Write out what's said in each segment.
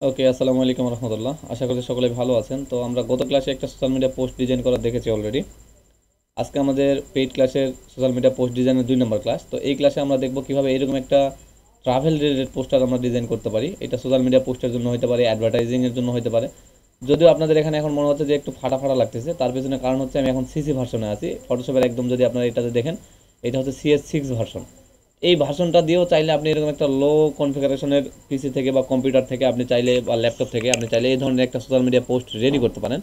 ওকে, আসসালামু আলাইকুম রহমতুল্লাহ। আশা করি সকলে ভালো আছেন। তো আমরা গত ক্লাসে একটা সোশ্যাল মিডিয়া পোস্ট ডিজাইন করা দেখেছি অলরেডি। আজকে আমাদের পেইড ক্লাসের সোশ্যাল মিডিয়া পোস্ট ডিজাইনের 2 নম্বর ক্লাস। তো এই ক্লাসে আমরা দেখব কিভাবে এরকম একটা ট্রাভেল রিলেটেড পোস্টার আমরা ডিজাইন করতে পারি। এটা সোশ্যাল মিডিয়া পোস্টের জন্য হতে পারে, অ্যাডভার্টাইজিংয়ের জন্য হতে পারে। যদিও আপনাদের এখানে এখন মনে হচ্ছে যে একটু ফাটা ফাটা লাগতেছে, তার পেছনে কারণ হচ্ছে আমি এখন সিসি ভার্সনে আছি। ফটোশপের একদম যদি আপনারা এটাতে দেখেন, এটা হচ্ছে CS6 ভার্সন। এই ভার্সনটা দিয়েও চাইলে আপনি এরকম একটা লো কনফিগারেশনের পিসি থেকে বা কম্পিউটার থেকে আপনি চাইলে বা ল্যাপটপ থেকে আপনি চাইলে এই ধরনের একটা সোশ্যাল মিডিয়া পোস্ট রেডি করতে পারেন।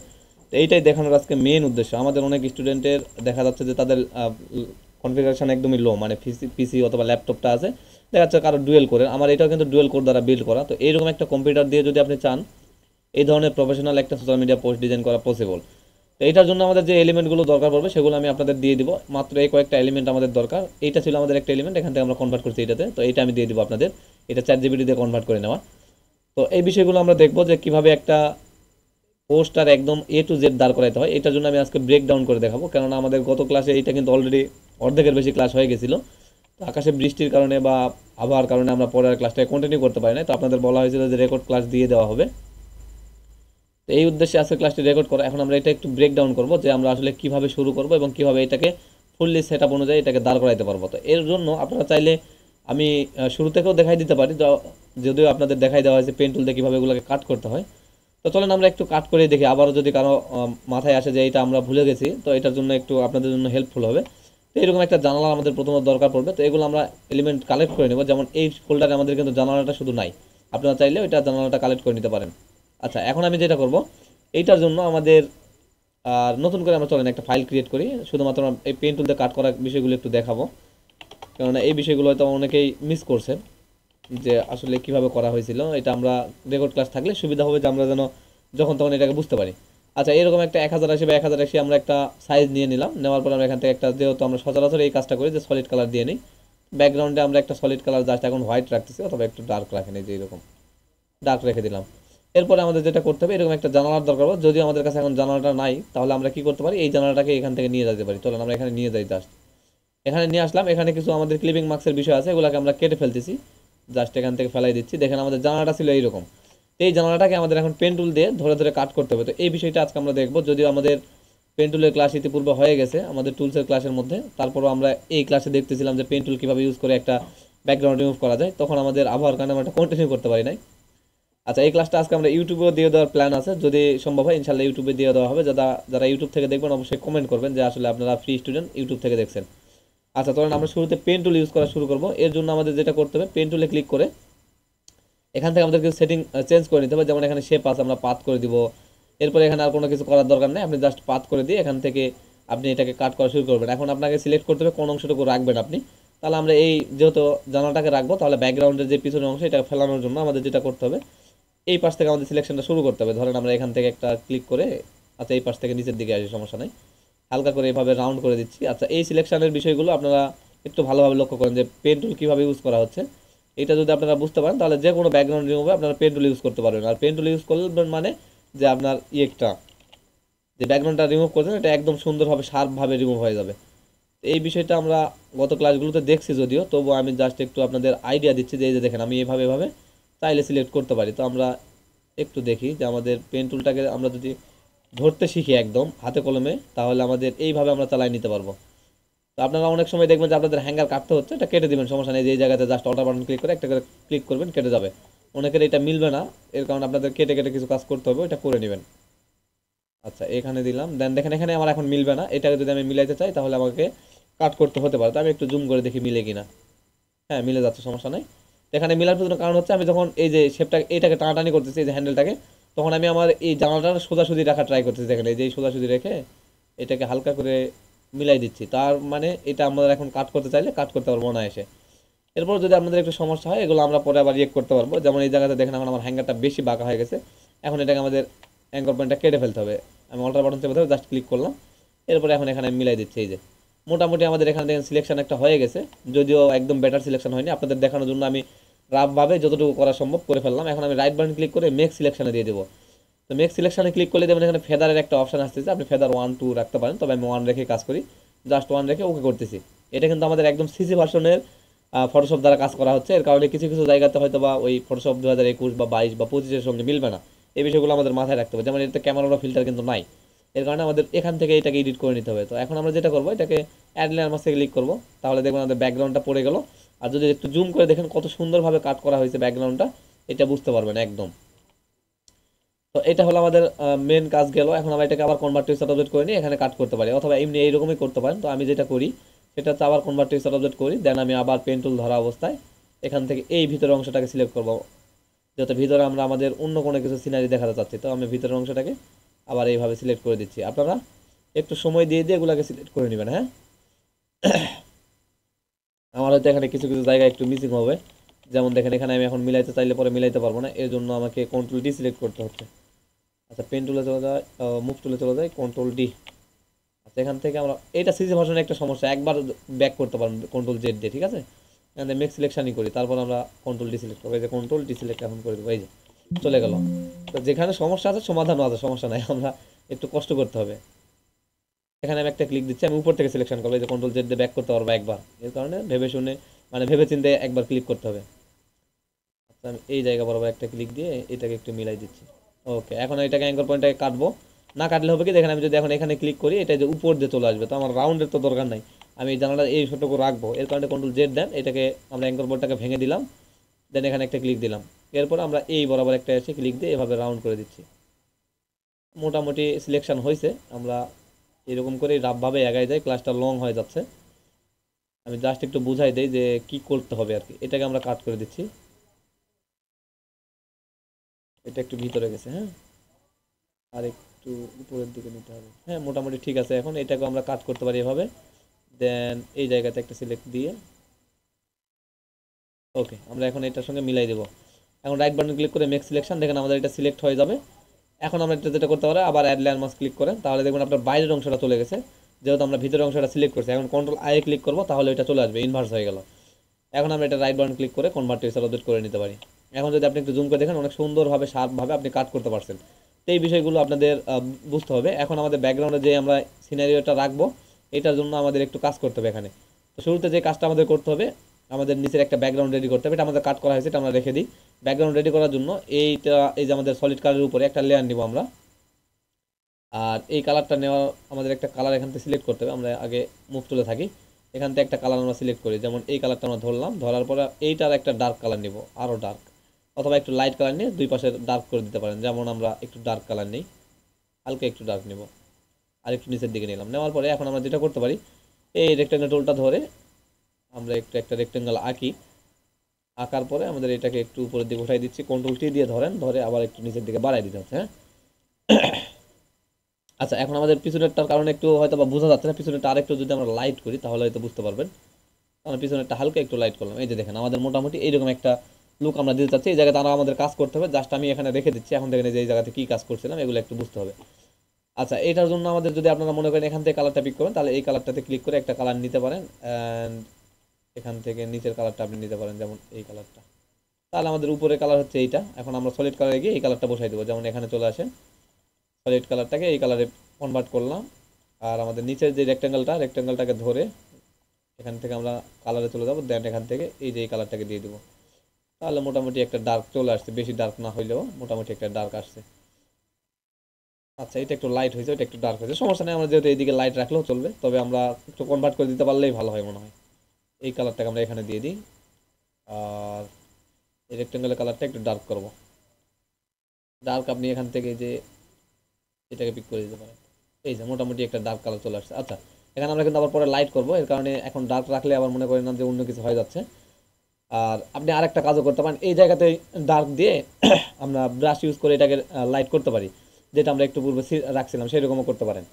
তো এইটাই দেখানোর আজকে মেন উদ্দেশ্য। আমাদের অনেক স্টুডেন্টের দেখা যাচ্ছে যে তাদের কনফিগারেশন একদমই লো, মানে পিসি অথবা ল্যাপটপটা আছে, দেখা যাচ্ছে কারো ডুয়েল কোরের। আমার এটাও কিন্তু ডুয়েল কোর দ্বারা বিল্ড করা। তো এইরকম একটা কম্পিউটার দিয়ে যদি আপনি চান এই ধরনের প্রফেশনাল একটা সোশ্যাল মিডিয়া পোস্ট ডিজাইন করা পসিবল। তো এটার জন্য আমাদের যে এলিমেন্টগুলো দরকার পড়বে সেগুলো আমি আপনাদের দিয়ে দিব। মাত্র এই কয়েকটা এলিমেন্ট আমাদের দরকার। এইটা ছিল আমাদের একটা এলিমেন্ট, এখান থেকে আমরা কনভার্ট করছি এটাতে। তো এইটা আমি দিয়ে দিব আপনাদের। এটা ChatGPT দিয়ে কনভার্ট করে নেওয়া। তো এই বিষয়গুলো আমরা দেখবো যে কিভাবে একটা পোস্টার একদম A to Z দাঁড় করাইতে হয়। এটার জন্য আমি আজকে ব্রেক ডাউন করে দেখাবো, কেননা আমাদের গত ক্লাসে এটা কিন্তু অলরেডি অর্ধেকের বেশি ক্লাস হয়ে গেছিল। তো আকাশে বৃষ্টির কারণে বা আবহাওয়ার কারণে আমরা পরের ক্লাসটাকে কন্টিনিউ করতে পারি না। তো আপনাদের বলা হয়েছিল যে রেকর্ড ক্লাস দিয়ে দেওয়া হবে। তো এই উদ্দেশ্যে আজকে ক্লাসটি রেকর্ড করা। এখন আমরা এটা একটু ব্রেক ডাউন করবো যে আমরা আসলে কিভাবে শুরু করব এবং কিভাবে এটাকে ফুললি সেট আপ অনুযায়ী এটাকে দাঁড় করাইতে পারবো। তো এর জন্য আপনারা চাইলে আমি শুরু থেকেও দেখাই দিতে পারি, যদিও আপনাদের দেখাই দেওয়া হয়েছে পেন টুল দিয়ে কীভাবে এগুলোকে কাট করতে হয়। তো চলেন আমরা একটু কাট করে দেখি, আবারও যদি কারো মাথায় আসে যে এটা আমরা ভুলে গেছি, তো এটার জন্য একটু আপনাদের জন্য হেল্পফুল হবে। তো এরকম একটা জানালা আমাদের প্রথমত দরকার পড়বে। তো এগুলো আমরা এলিমেন্ট কালেক্ট করে নেব। যেমন এই ফোল্ডারে আমাদের কিন্তু জানালাটা শুধু নাই, আপনারা চাইলে ওইটা জানালাটা কালেক্ট করে নিতে পারেন। আচ্ছা, এখন আমি যেটা করব, এইটার জন্য আমাদের আর নতুন করে আমরা চলেন একটা ফাইল ক্রিয়েট করি। শুধুমাত্র এই পেন টুল দিয়ে কাট করার বিষয়গুলো একটু দেখাবো, কেননা এই বিষয়গুলো হয়তো অনেকেই মিস করছেন যে আসলে কিভাবে করা হয়েছিল। এটা আমরা রেকর্ড ক্লাস থাকলে সুবিধা হবে যে আমরা যেন যখন তখন এটাকে বুঝতে পারি। আচ্ছা, এরকম একটা 1080 বা 1080 আমরা একটা সাইজ নিয়ে নিলাম। নেওয়ার পর আমরা এখান থেকে একটা, যেহেতু আমরা সচরাচর এই কাজটা করি যে সলিড কালার দিয়ে নিই, ব্যাকগ্রাউন্ডে আমরা একটা সলিড কালার জাস্ট এখন হোয়াইট রাখতেছি, অথবা একটু ডার্ক রাখেন, এই যে এরকম ডার্ক রেখে দিলাম। এরপরে আমাদের যেটা করতে হবে, এরকম একটা জানালার দরকার হবে। যদি আমাদের কাছে এখন জানালাটা নাই, তাহলে আমরা কি করতে পারি, এই জানালাটাকে এখান থেকে নিয়ে যেতে পারি। চলেন আমরা এখানে নিয়ে যাই। জাস্ট এখানে নিয়ে আসলাম। এখানে কিছু আমাদের ক্লিপিং মার্কসের বিষয় আছে, এগুলোকে আমরা কেটে ফেলতেছি। জাস্ট এখান থেকে ফেলাই দিচ্ছি। দেখেন আমাদের জানালাটা ছিল এইরকম। এই জানালাটাকে আমাদের এখন পেন টুল দিয়ে ধরে ধরে কাট করতে হবে। তো এই বিষয়টা আজকে আমরা দেখবো। যদিও আমাদের পেন টুলের ক্লাস ইতিপূর্বে হয়ে গেছে আমাদের টুলসের ক্লাসের মধ্যে, তারপরও আমরা এই ক্লাসে দেখতেছিলাম যে পেন টুল কীভাবে ইউজ করে একটা ব্যাকগ্রাউন্ড রিমুভ করা যায়। তখন আমাদের আবহাওয়ার কারণে আমরা এটা কন্টিনিউ করতে পারি নাই। আচ্ছা, এই ক্লাসটা আজকে আমরা ইউটিউবেও দিয়ে দেওয়ার প্ল্যান আছে, যদি সম্ভব হয় ইনশাল্লাহ ইউটিউবে দিয়ে দেওয়া হবে। যারা যারা ইউটিউব থেকে দেখবেন অবশ্যই কমেন্ট করবেন যে আসলে আপনারা ফ্রি স্টুডেন্ট ইউটিউব থেকে দেখছেন। আচ্ছা, তখন আমরা শুরুতে পেন টুল ইউজ করা শুরু করব। এর জন্য আমাদের যেটা করতে হবে, পেন টুলে ক্লিক করে এখান থেকে আমাদের কিছু সেটিং চেঞ্জ করে নিতে হবে। যেমন এখানে শেপ আছে, আমরা পাথ করে দিব। এরপরে এখানে আর কোনো কিছু করার দরকার নেই, আপনি জাস্ট পাথ করে দিয়ে এখান থেকে আপনি এটাকে কাট করা শুরু করবেন। এখন আপনাকে সিলেক্ট করতে হবে কোন অংশটুকু রাখবেন আপনি। তাহলে আমরা এই যেহেতু জানালাটাকে রাখবো, তাহলে ব্যাকগ্রাউন্ডের যে পিছনের অংশ এটা ফেলানোর জন্য আমাদের যেটা করতে হবে, এই পাশ থেকে আমাদের সিলেকশনটা শুরু করতে হবে। ধরেন আমরা এখান থেকে একটা ক্লিক করে, আচ্ছা এই পাশ থেকে নিচের দিকে আসি, সমস্যা নেই, হালকা করে এভাবে রাউন্ড করে দিচ্ছি। আচ্ছা, এই সিলেকশনের বিষয়গুলো আপনারা একটু ভালোভাবে লক্ষ্য করেন যে পেন টুল কীভাবে ইউজ করা হচ্ছে। এটা যদি আপনারা বুঝতে পারেন, তাহলে যে কোনো ব্যাকগ্রাউন্ড রিমুভে আপনারা পেন টুল ইউজ করতে পারবেন। আর পেন টুল ইউজ করবেন মানে যে আপনার একটা যে ব্যাকগ্রাউন্ডটা রিমুভ করছেন এটা একদম সুন্দরভাবে শার্পভাবে রিমুভ হয়ে যাবে। এই বিষয়টা আমরা গত ক্লাসগুলোতে দেখছি যদিও, তবুও আমি জাস্ট একটু আপনাদের আইডিয়া দিচ্ছি যে এই যে দেখেন আমি এভাবে এভাবে চাইলে সিলেক্ট করতে পারি। তো আমরা একটু দেখি যে আমাদের পেন টুলটাকে আমরা যদি ধরতে শিখি একদম হাতে কলমে, তাহলে আমাদের এইভাবে আমরা চালাই নিতে পারবো। তো আপনারা অনেক সময় দেখবেন যে আপনাদের হ্যাঙ্গার কাটতে হচ্ছে, এটা কেটে দিবেন, সমস্যা নেই। যে এই জায়গাতে জাস্ট অল্টার বাটন ক্লিক করে একটা করে ক্লিক করবেন, কেটে যাবে। অনেকের এটা মিলবে না, এর কারণে আপনাদের কেটে কেটে কিছু কাজ করতে হবে, এটা করে নেবেন। আচ্ছা, এখানে দিলাম। দেন দেখেন এখানে আমার এখন মিলবে না, এটাকে যদি আমি মিলাইতে চাই তাহলে আমাকে কাট করতে হতে পারে। তো আমি একটু জুম করে দেখি মিলে কিনা। হ্যাঁ, মিলে যাচ্ছে, সমস্যা নাই। এখানে মিলার পেছনে কারণ হচ্ছে আমি যখন এই যে শেপটা এটাকে টানাটানি করতেছি, এই যে হ্যান্ডেলটাকে, তখন আমি আমার এই জানালাটা সোজাসুজি রাখা ট্রাই করতেছি। দেখেন এই যে সোজাসুজি রেখে এটাকে হালকা করে মিলাই দিচ্ছি। তার মানে এটা আমরা এখন কাট করতে চাইলে কাট করতে পারবো না এসে। এরপর যদি আপনাদের একটু সমস্যা হয়, এগুলো আমরা পরে আবার ইয়ে করতে পারবো। যেমন এই জায়গাতে দেখেন এখন আমার হ্যাঙ্গারটা বেশি বাঁকা হয়ে গেছে। এখন এটাকে আমাদের অ্যাঙ্কর পয়েন্টটা কেটে ফেলতে হবে। আমি অল্টার বাটন চেপে ধরে জাস্ট ক্লিক করলাম। এরপরে এখন এখানে আমি মিলাই দিচ্ছি। এই যে মোটামুটি আমাদের এখানে দেখেন সিলেকশন একটা হয়ে গেছে, যদিও একদম বেটার সিলেকশন হয়নি। আপনাদের দেখানোর জন্য আমি রাফভাবে যতটুকু করা সম্ভব করে ফেললাম। এখন আমি রাইট বাটন ক্লিক করে মেক সিলেকশনে দিয়ে দেবো। তো মেক সিলেকশনে ক্লিক করলে দেবেন এখানে ফেদারের একটা অপশন আসতেছে, আপনি ফেদার 1 2 রাখতে পারেন, তবে আমি 1 রেখে কাজ করি। জাস্ট 1 রেখে ওকে করতেছি। এটা কিন্তু আমাদের একদম সিসি ভার্সনের ফটোশপ দ্বারা কাজ করা হচ্ছে, এর কারণে কিছু কিছু জায়গাতে হয়তো বা ওই ফটোশপ 2021 বা 22 বা 25-এর সঙ্গে মিলবে না। এই বিষয়গুলো আমাদের মাথায় রাখতে হবে। যেমন এতে ক্যামেরা বা ফিল্টার কিন্তু নাই, এর কারণে আমাদের এখান থেকে এটাকে এডিট করে নিতে হবে। তো এখন আমরা যেটা করবো, এটাকে অ্যাড লেয়ার মাস্কে ক্লিক করবো, তাহলে দেখবেন আমাদের ব্যাকগ্রাউন্ডটা পড়ে গেল। আর যদি একটু জুম করে দেখেন কত সুন্দরভাবে কাট করা হয়েছে ব্যাকগ্রাউন্ডটা, এটা বুঝতে পারবেন একদম। তো এটা হলো আমাদের মেন কাজ গেল। এখন আমরা এটাকে আবার কনভার্ট টু সাবজেক্ট করে নিয়ে এখানে কাট করতে পারি, অথবা এমনি এইরকমই করতে পারেন। তো আমি যেটা করি সেটা হচ্ছে আবার কনভার্ট টু সাবজেক্ট করি, দেন আমি আবার পেন টুল ধরা অবস্থায় এখান থেকে এই ভিতরের অংশটাকে সিলেক্ট করবো, যাতে ভিতরে আমরা আমাদের অন্য কোনো কিছু সিনারি দেখাতে চাচ্ছি। তো আমি ভিতরের অংশটাকে আবার এইভাবে সিলেক্ট করে দিচ্ছি। আপনারা একটু সময় দিয়ে দিয়ে এগুলোকে সিলেক্ট করে নেবেন। হ্যাঁ, আমার হয়তো এখানে কিছু কিছু জায়গায় একটু মিসিং হবে, যেমন দেখেন এখানে আমি এখন মিলাইতে চাইলে পরে মিলাইতে পারবো না, এর জন্য আমাকে কন্ট্রোল ডি সিলেক্ট করতে হচ্ছে। আচ্ছা, পেন টুলে চলে যায়, মুভ টুলে চলে যায়, কন্ট্রোল ডি। আচ্ছা, এখান থেকে আমরা এটা সিজি ভার্সনের একটা সমস্যা, একবার ব্যাক করতে পারবেন কন্ট্রোল জেড দিয়ে, ঠিক আছে। এখানে মেক সিলেকশনই করি, তারপর আমরা কন্ট্রোল ডি সিলেক্ট করবো, এই যে কন্ট্রোল ডি সিলেক্ট এখন করে দেবো, এই যে চলে গেল। তো যেখানে সমস্যা আছে সমাধানও আছে, সমস্যা নাই, আমরা একটু কষ্ট করতে হবে। এখানে আমি একটা ক্লিক দিচ্ছি, আমি উপর থেকে সিলেকশন করবো, এই যে কন্ট্রোল জেড দিয়ে ব্যাক করতে পারবো একবার, এর কারণে ভেবে শুনে মানে ভেবে চিন্তে একবার ক্লিক করতে হবে। আচ্ছা, আমি এই জায়গা বরাবর একটা ক্লিক দিয়ে এটাকে একটু মিলাই দিচ্ছি। ওকে, এখন এটাকে অ্যাঙ্কর পয়েন্টটাকে কাটবো। না কাটলে হবে কি, দেখেন আমি যদি এখন এখানে ক্লিক করি, এটা যে উপর দিয়ে চলে আসবে, তো আমার রাউন্ডের তো দরকার নাই, আমি এই জানালা এই ছোটটুকু রাখবো, এর কারণে কন্ট্রোল জেড দেন, এটাকে আমরা অ্যাঙ্কর পয়েন্টটাকে ভেঙে দিলাম, দেন এখানে একটা ক্লিক দিলাম। এরপর আমরা এই বরাবর একটা এসে ক্লিক দিয়ে এভাবে রাউন্ড করে দিচ্ছি। মোটামুটি সিলেকশন হয়েছে। আমরা এরকম করে রাফভাবে এগাই যাই, ক্লাসটা লং হয়ে যাচ্ছে। আমি জাস্ট একটু বুঝাই দিই যে কি করতে হবে আর কি। এটাকে আমরা কাট করে দিচ্ছি, এটা একটু ভিতরে গেছে। হ্যাঁ, আর একটু উপরের দিকে নিতে হবে। হ্যাঁ, মোটামুটি ঠিক আছে। এখন এটাকে আমরা কাট করতে পারি এভাবে, দেন এই জায়গাতে একটা সিলেক্ট দিয়ে ওকে, আমরা এখন এটার সঙ্গে মিলাই দেবো। এখন রাইট বাটন ক্লিক করে মেক সিলেকশন, দেখেন আমাদের এটা সিলেক্ট হয়ে যাবে। এখন আমরা এটা যেটা করতে পারি, আবার অ্যাড লেয়ার মাস্ক ক্লিক করেন, তাহলে দেখবেন আপনার বাইরের অংশটা চলে গেছে, যেহেতু আমরা ভিতরের অংশটা সিলেক্ট করছি। এখন কন্ট্রোল আই ক্লিক করবো, তাহলে এটা চলে আসবে, ইনভার্স হয়ে গেল। এখন আমরা এটা রাইট বাটন ক্লিক করে কনভার্ট টু সাবজেক্ট করে নিতে পারি। এখন যদি আপনি একটু জুম করে দেখেন, অনেক সুন্দরভাবে শার্পভাবে আপনি কাট করতে পারছেন। তো এই বিষয়গুলো আপনাদের বুঝতে হবে। এখন আমাদের ব্যাকগ্রাউন্ডে যে আমরা সিনারিওটা রাখবো, এটার জন্য আমাদের একটু কাজ করতে হবে এখানে। তো শুরুতে যে কাজটা আমাদের করতে হবে, আমাদের নিচের একটা ব্যাকগ্রাউন্ড রেডি করতে হবে। এটা আমাদের কাট করা হয়েছে, এটা আমরা রেখে দিই। ব্যাকগ্রাউন্ড রেডি করার জন্য এইটা, এই যে আমাদের সলিড কালারের উপরে একটা লেয়ার নিব আমরা। আর এই কালারটা নেওয়া, আমাদের একটা কালার এখান থেকে সিলেক্ট করতে হবে। আমরা আগে মুভ তুলে থাকি, এখান থেকে একটা কালার আমরা সিলেক্ট করি, যেমন এই কালারটা আমরা ধরলাম, ধরার পরে এইটার একটা ডার্ক কালার নিব, আরও ডার্ক, অথবা একটু লাইট কালার নিয়ে দুই পাশে ডার্ক করে দিতে পারেন। যেমন আমরা একটু ডার্ক কালার নিই, হালকা একটু ডার্ক নেব, আর একটু নিচের দিকে নিলাম। নেওয়ার পরে এখন আমরা যেটা করতে পারি, এই রেক্টেঙ্গেল টুলটা ধরে আমরা একটু একটা রেক্টেঙ্গেল আঁকি। আঁকার পরে আমাদের এটাকে একটু উপরের দিকে উঠাই দিচ্ছি, কন্ট্রোল টি দিয়ে ধরেন, ধরে আবার একটু নিচের দিকে বাড়াই দিতে হচ্ছে। হ্যাঁ, আচ্ছা, এখন আমাদের পিছনেরটার কারণে একটু হয়তো বা বোঝা যাচ্ছে না, পিছনেরটা আরেকটু যদি আমরা লাইট করি তাহলে হয়তো বুঝতে পারবেন। আমরা পিছনেরটা হালকা একটু লাইট করলাম, এই যে দেখেন আমাদের মোটামুটি এইরকম একটা লুক আমরা দিতে চাচ্ছি। এই জায়গায় তারা আমাদের কাজ করতে হবে, জাস্ট আমি এখানে রেখে দিচ্ছি। এখন দেখেন যে এই জায়গাতে কী কাজ করছিলাম, এগুলো একটু বুঝতে হবে। আচ্ছা, এটার জন্য আমাদের যদি আপনারা মনে করেন এখান থেকে কালারটা পিক করেন, তাহলে এই কালারটাতে ক্লিক করে একটা কালার নিতে পারেন, অ্যান্ড এখান থেকে নিচের কালারটা আপনি নিতে পারেন, যেমন এই কালারটা। তাহলে আমাদের উপরের কালার হচ্ছে এইটা। এখন আমরা সলিড কালারে গিয়ে এই কালারটা বসাই দেবো, যেমন এখানে চলে আসে, সলিড কালারটাকে এই কালারে কনভার্ট করলাম। আর আমাদের নিচের যে রেক্টেঙ্গেলটাকে ধরে এখান থেকে আমরা কালারে চলে যাবো, দেন এখান থেকে এই যে এই কালারটাকে দিয়ে দেবো। তাহলে মোটামুটি একটা ডার্ক চলে আসছে, বেশি ডার্ক না হইলেও মোটামুটি একটা ডার্ক আসছে। আচ্ছা, এটা একটু লাইট হয়েছে, এটা একটু ডার্ক হয়েছে, সমস্যা নেই। আমরা যেহেতু এইদিকে লাইট রাখলেও চলবে, তবে আমরা একটু কনভার্ট করে দিতে পারলেই ভালো হয় মনে হয়। এই কালারটাকে আমরা এখানে দিয়ে দিই, আর এই রেক্টেঙ্গেলের কালারটা একটু ডার্ক করবো। ডার্ক আপনি এখান থেকে যে এটাকে পিক করে দিতে পারেন, এই যে মোটামুটি একটা ডার্ক কালার চলে আসছে। আচ্ছা, এখানে আমরা কিন্তু আবার পরে লাইট করবো, এর কারণে এখন ডার্ক রাখলে আবার মনে করেন না যে অন্য কিছু হয়ে যাচ্ছে। আর আপনি আরেকটা কাজও করতে পারেন, এই জায়গাতে ডার্ক দিয়ে আমরা ব্রাশ ইউজ করে এটাকে লাইট করতে পারি, যেটা আমরা একটু পূর্বে রাখছিলাম, সেরকমও করতে পারেন।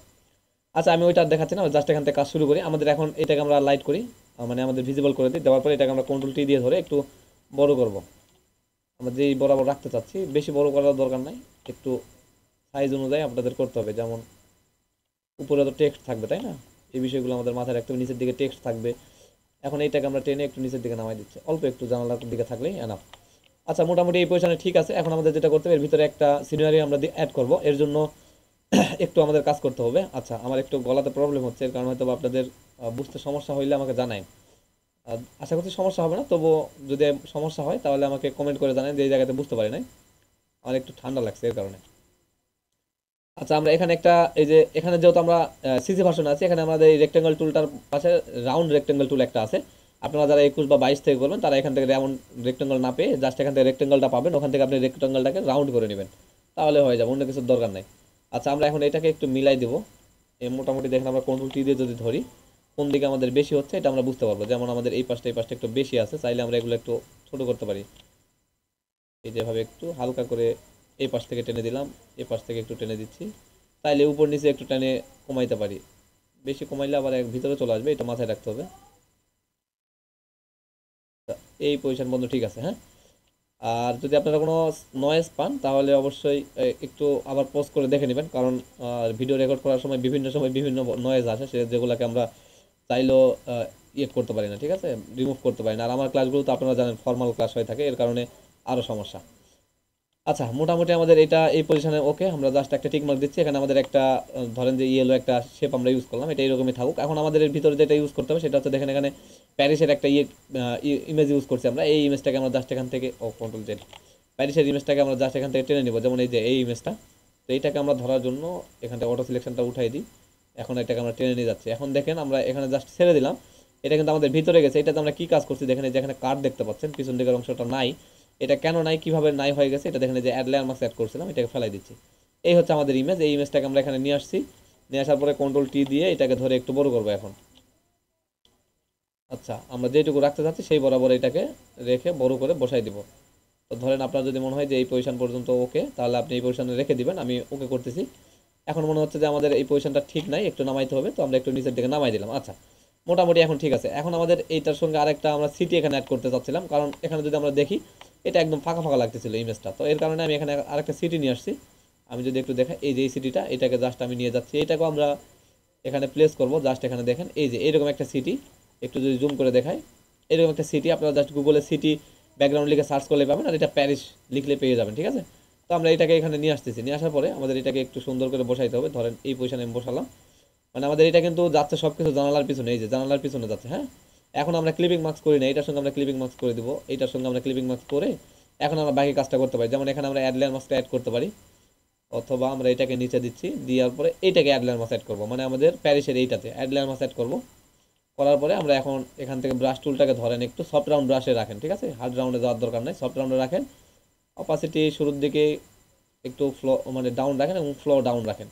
আচ্ছা, আমি ওইটা দেখাচ্ছি না, জাস্ট এখান থেকে কাজ শুরু করি। আমাদের এখন এটাকে আমরা লাইট করি, মানে আমাদের ভিজিবল করে দিই। দেওয়ার পরে এটাকে আমরা কন্ট্রোল টি দিয়ে ধরে একটু বড় করব। আমরা যেই বরাবর রাখতে চাচ্ছি, বেশি বড় করার দরকার নাই, একটু সাইজ অনুযায়ী আপনাদের করতে হবে। যেমন উপরে তো টেক্সট থাকবে, তাই না? এই বিষয়গুলো আমাদের মাথায় রাখতে হবে। নিচের দিকে টেক্সট থাকবে। এখন এইটাকে আমরা টেনে একটু নিচের দিকে নামাই দিচ্ছি, অল্প একটু জানালার দিকে থাকলেই এনাফ। আচ্ছা, মোটামুটি এই পজিশনে ঠিক আছে। এখন আমাদের যেটা করতে হবে, এর ভিতরে একটা সিনারি আমরা অ্যাড করব, এর জন্য একটু আমাদের কাজ করতে হবে। আচ্ছা, আমার একটু গলাতে প্রবলেম হচ্ছে, এর কারণে হয়তো আপনাদের বুঝতে সমস্যা হইলে আমাকে জানাই। আশা করছি সমস্যা হবে না, তবুও যদি সমস্যা হয় তাহলে আমাকে কমেন্ট করে জানান যে এই জায়গাতে বুঝতে পারি নাই, আমার একটু ঠান্ডা লাগছে এর কারণে। আচ্ছা, আমরা এখানে একটা, এই যে এখানে যেহেতু আমরা সিসি ভার্সন আছে, এখানে আমাদের এই রেক্টেঙ্গল টুলটার পাশে রাউন্ড রেক্টেঙ্গল টুল একটা আছে। আপনারা যারা 21 বা 22 থেকে করবেন তারা এখান থেকে রাউন্ড রেক্টেঙ্গল না পেয়ে জাস্ট এখান থেকে রেক্টেঙ্গলটা পাবেন, ওখান থেকে আপনি রেক্টেঙ্গলটাকে রাউন্ড করে নেবেন, তাহলে হয়ে যাবে, অন্য কিছুর দরকার নাই। আচ্ছা, আমরা এখন এটাকে একটু মিলাই দিব। এই মোটামুটি দেখেন আমরা কন্ট্রোল টি দিয়ে যদি ধরি কোন দিকে আমাদের বেশি হচ্ছে এটা আমরা বুঝতে পারবো। যেমন আমাদের এই পাশটা একটু বেশি আছে, চাইলে আমরা এগুলো একটু ছোট করতে পারি। এই যেভাবে একটু হালকা করে এই পাশ থেকে টেনে দিলাম, এই পাশ থেকে একটু টেনে দিচ্ছি, তাইলে উপর নিচে একটু টেনে কমাইতে পারি। বেশি কমাইলে আবার এক ভিতরে চলে আসবে, এটা মাথায় রাখতে হবে। এই পজিশন বন্ধ ঠিক আছে, হ্যাঁ। আর যদি আপনারা কোনো নয়েজ পান তাহলে অবশ্যই একটু আবার পজ করে দেখে নেবেন, কারণ ভিডিও রেকর্ড করার সময় বিভিন্ন নয়েজ আসে, যেগুলোকে আমরা চাইলেও ইয়ে করতে পারি না, ঠিক আছে, রিমুভ করতে পারি না। আর আমার ক্লাসগুলো তো আপনারা জানেন ফর্মাল ক্লাস হয়ে থাকে, এর কারণে আরও সমস্যা। আচ্ছা, মোটামুটি আমাদের এটা এই পজিশনে ওকে, আমরা জাস্ট একটা টিক মার্ক দিচ্ছি। এখানে আমাদের একটা ধরেন যে ইয়েলো একটা শেপ আমরা ইউজ করলাম, এটা এরকমই থাকুক। এখন আমাদের এর ভিতরে যেটা ইউজ করতে হবে সেটা হচ্ছে, দেখেন এখানে প্যারিসের একটা ইমেজ ইউজ করছি আমরা। এই ইমেজটাকে আমরা জাস্ট এখান থেকে কন্ট্রোল জেড, প্যারিসের ইমেজটাকে আমরা জাস্ট এখান থেকে টেনে নিব, যেমন এই যে এই ইমেজটা। তো এইটাকে আমরা ধরার জন্য এখান থেকে অটো সিলেকশনটা উঠাই দিই, এখন এটাকে আমরা টেনে নিয়ে যাচ্ছি। এখন দেখেন আমরা এখানে জাস্ট ছেড়ে দিলাম, এটা কিন্তু আমাদের ভিতরে গেছে। এটাতে আমরা কি কাজ করছি দেখেন, এই যে এখানে কার্ড দেখতে পাচ্ছেন, পিছন দিকের অংশটা নাই। এটা কেন নাই, কিভাবে নাই হয়ে গেছে, এটা দেখেন যে অ্যাড লেয়ার মাস্ক অ্যাড করছিলাম, এটাকে ফেলাই দিচ্ছি। এই হচ্ছে আমাদের ইমেজ। এই ইমেজটাকে আমরা এখানে নিয়ে আসছি, নিয়ে আসার পরে কন্ট্রোল টি দিয়ে এটাকে ধরে একটু বড় করবো এখন। আচ্ছা, আমরা যেটুকু রাখতে চাচ্ছি সেই বরাবর এটাকে রেখে বড় করে বসাই দিব। তো ধরেন আপনার যদি মনে হয় যে এই পজিশন পর্যন্ত ওকে, তাহলে আপনি এই পজিশনে রেখে দিবেন, আমি ওকে করতেছি। এখন মনে হচ্ছে যে আমাদের এই পজিশনটা ঠিক নাই, একটু নামাইতে হবে, তো আমরা একটু নিচের দিকে নামাই দিলাম। আচ্ছা, মোটামুটি এখন ঠিক আছে। এখন আমাদের এইটার সঙ্গে আরেকটা আমরা সিটি এখানে অ্যাড করতে চাচ্ছিলাম, কারণ এখানে যদি আমরা দেখি এটা একদম ফাঁকা ফাঁকা লাগতেছিল ইমেজটা, তো এর কারণে আমি এখানে আরেকটা সিটি নিয়ে আসছি। আমি যদি একটু দেখাই, এই যে এই সিটিটা, এটাকে জাস্ট আমি নিয়ে যাচ্ছি, এটাকেও আমরা এখানে প্লেস করব। জাস্ট এখানে দেখেন এই যে এরকম একটা সিটি, একটু যদি জুম করে দেখাই, এরকম একটা সিটি আপনারা জাস্ট গুগলে সিটি ব্যাকগ্রাউন্ড লিখে সার্চ করলে পাবেন, আর এটা প্যারিস লিখলে পেয়ে যাবেন, ঠিক আছে। তো আমরা এটাকে এখানে নিয়ে আসতেছি, নিয়ে আসার পরে আমাদের এটাকে একটু সুন্দর করে বসাইতে হবে। ধরেন এই পজিশনে আমি বসালাম, মানে আমাদের এটা কিন্তু যাচ্ছে সব কিছু জানালার পিছনে, এই যে জানালার পিছনে যাচ্ছে, হ্যাঁ। এখন আমরা ক্লিপিং মার্কস করি না, এটার সঙ্গে আমরা ক্লিপিং মার্কস করে দিব, এইটার সঙ্গে আমরা ক্লিপিং মার্কস করে এখন আমরা বাকি কাজটা করতে পারি। যেমন এখানে আমরা অ্যাড লেয়ার মাস্কটা অ্যাড করতে পারি, অথবা আমরা এটাকে নিচে দিচ্ছি, দেওয়ার পরে এইটাকে অ্যাড লেয়ার মাস্ক অ্যাড করবো, মানে আমাদের প্যারিসের এইটাতে অ্যাড লেয়ার মাস্ক অ্যাড করবো। করার পরে আমরা এখন এখান থেকে ব্রাশ টুলটাকে ধরেন একটু সফট রাউন্ড ব্রাশে রাখেন, ঠিক আছে, হার্ড রাউন্ডে যাওয়ার দরকার নেই, সফট রাউন্ডে রাখেন। অপাসিটি শুরুর দিকে একটু ফ্লো মানে ডাউন রাখেন এবং ফ্লো ডাউন রাখেন,